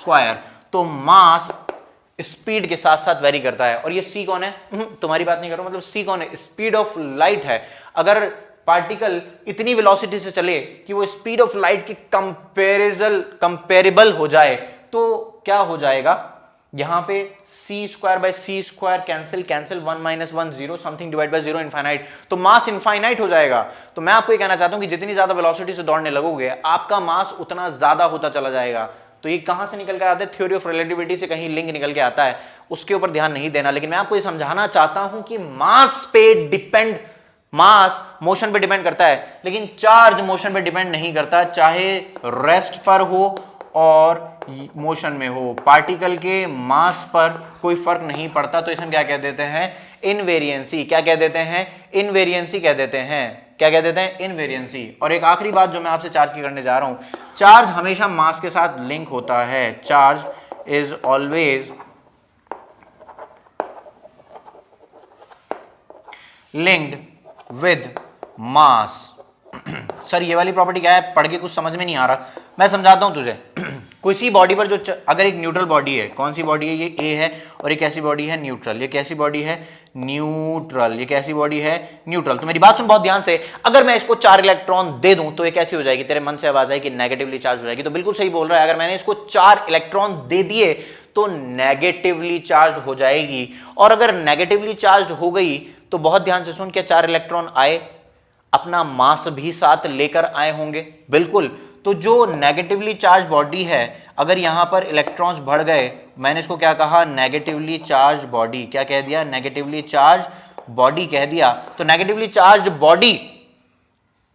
v² तो मास स्पीड के साथ साथ वेरी करता है। और ये c कौन है? तुम्हारी बात नहीं कर रहा हूं, मतलब c कौन है? स्पीड ऑफ लाइट है। अगर पार्टिकल इतनी वेलोसिटी से चले कि वो स्पीड ऑफ लाइट की कंपेरेबल हो जाए, तो क्या हो जाएगा? यहां पे c² cancel 1 - 1 0 something divide by 0 infinite, तो मास इनफाइनाइट हो जाएगा। तो मैं आपको ये कहना चाहता हूं कि जितनी ज्यादा वेलोसिटी से दौड़ने लगोगे, आपका मास उतना ज्यादा होता चला जाएगा। तो ये कहां से निकल के आता है? थ्योरी ऑफ रिलेटिविटी से कहीं लिंक निकल के आता है, उसके ऊपर ध्यान नहीं देना। लेकिन मैं आपको ये समझाना चाहता हूं कि मास मोशन पे डिपेंड करता है, लेकिन चार्ज मोशन पे डिपेंड नहीं करता, चाहे रेस्ट पर हो और मोशन में हो। पार्टिकल के मास पर कोई फर्क नहीं पड़ता। तो इसमें क्या कह देते हैं? इनवेरिएंसी। क्या कह देते हैं? इनवेरिएंसी कह देते हैं। क्या कह देते हैं? इनवेरिएंसी। और एक आखिरी बात जो मैं आपसे चार्ज की करने जा रहा हूं, चार्ज हमेशा मास के साथ लिंक होता है। Charge is always linked with mass. Sir ये वाली प्रॉपर्टी क्या है? पढ़ के कुछ समझ में नहीं आ रहा, मैं समझाता हूं तुझे। किसी बॉडी पर जो अगर एक न्यूट्रल बॉडी है, कौन सी बॉडी है? ये ए है, और एक ऐसी बॉडी है न्यूट्रल। ये कैसी बॉडी है? न्यूट्रल। ये कैसी बॉडी है? न्यूट्रल। तो मेरी बात सुन बहुत ध्यान से, अगर मैं इसको 4 इलेक्ट्रॉन दे दूं तो ये कैसी हो जाएगी? तेरे मन से आवाज आई कि नेगेटिवली चार्ज हो जाएगी, तो बिल्कुल सही बोल रहा है। अगर मैंने इसको 4 इलेक्ट्रॉन दे दिए तो नेगेटिवली चार्ज हो जाएगी। और अगर नेगेटिवली चार्ज हो गई तो बहुत ध्यान से सुन, क्या 4 इलेक्ट्रॉन आए? अपना मास भी साथ लेकर आए होंगे। बिल्कुल। तो जो नेगेटिवली चार्ज बॉडी है, अगर यहां पर इलेक्ट्रॉन्स बढ़ गए, मैंने इसको क्या कहा? Negatively charge body. क्या कह दिया? नेगेटिवली चार्ज बॉडी कह दिया। तो नेगेटिवली चार्ज बॉडी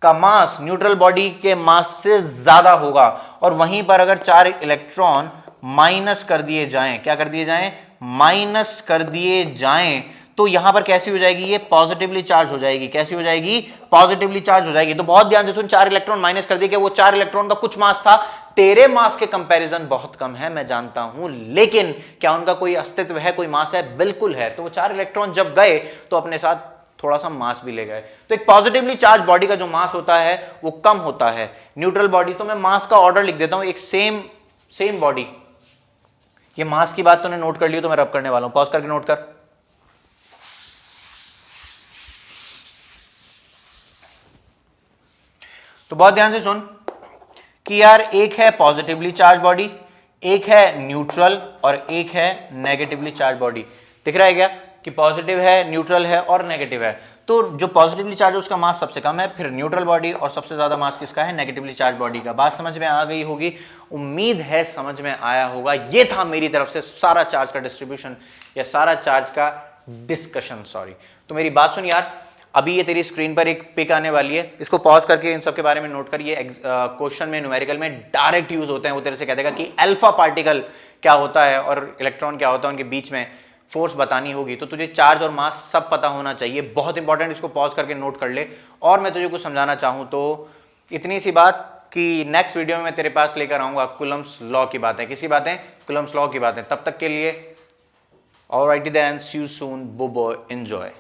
का मास न्यूट्रल बॉडी के मास से ज्यादा होगा। और वहीं पर अगर 4 इलेक्ट्रॉन माइनस कर दिए जाएं, क्या कर दिए जाएं? माइनस कर दिए जाएं, तो यहां पर कैसी हो जाएगी? ये पॉजिटिवली चार्ज हो जाएगी। कैसी हो जाएगी? पॉजिटिवली चार्ज हो जाएगी। तो बहुत ध्यान से सुन, 4 इलेक्ट्रॉन माइनस कर दिए, क्या वो 4 इलेक्ट्रॉन का कुछ मास था? तेरे मास के कंपैरिजन बहुत कम है, मैं जानता हूं, लेकिन क्या उनका कोई अस्तित्व है, कोई मास है? बिल्कुल है। तो वो 4 इलेक्ट्रॉन जब गए तो अपने साथ थोड़ा सा मास भी ले गए। तो एक पॉजिटिवली चार्ज बॉडी का जो मास होता है वो कम होता है। न्यूट्रल बॉडी, तो मैं मास का ऑर्डर लिख देता हूं। एक सेम बॉडी, ये मास की बात तूने नोट कर ली, तो मैं रब करने वाला हूं। पॉज करके नोट कर। तो बहुत ध्यान से सुन कि यार एक है पॉजिटिवली चार्ज बॉडी, एक है न्यूट्रल और एक है नेगेटिवली चार्ज बॉडी। दिख रहा है क्या कि पॉजिटिव है, न्यूट्रल है और नेगेटिव है। तो जो पॉजिटिवली चार्ज है उसका मास सबसे कम है, फिर न्यूट्रल बॉडी, और सबसे ज्यादा मास किसका है? नेगेटिवली चार्ज बॉडी का। बात समझ में आ गई होगी, उम्मीद है समझ में आया होगा। ये था मेरी तरफ से सारा चार्ज का डिस्ट्रीब्यूशन या सारा चार्ज का डिस्कशन, सॉरी। तो मेरी बात सुन यार, अभी ये तेरी स्क्रीन पर एक पिक आने वाली है, इसको पॉज करके इन सब के बारे में नोट कर। ये क्वेश्चन में, न्यूमेरिकल में डायरेक्ट यूज होते हैं। वो तेरे से कह देगा कि अल्फा पार्टिकल क्या होता है और इलेक्ट्रॉन क्या होता है, उनके बीच में फोर्स बतानी होगी। तो तुझे चार्ज और मास सब पता होना चाहिए, बहुत इंपॉर्टेंट। इसको पॉज करके नोट कर ले। और मैं तुझे कुछ समझाना चाहूं तो इतनी सी बात कि नेक्स्ट वीडियो में मैं तेरे पास लेकर आऊंगा कुलम्स लॉ की बातें। किसी बातें? कुलम्स लॉ की बातें। तब तक के लिए alrighty then, C you soon, बो बॉय, एंजॉय।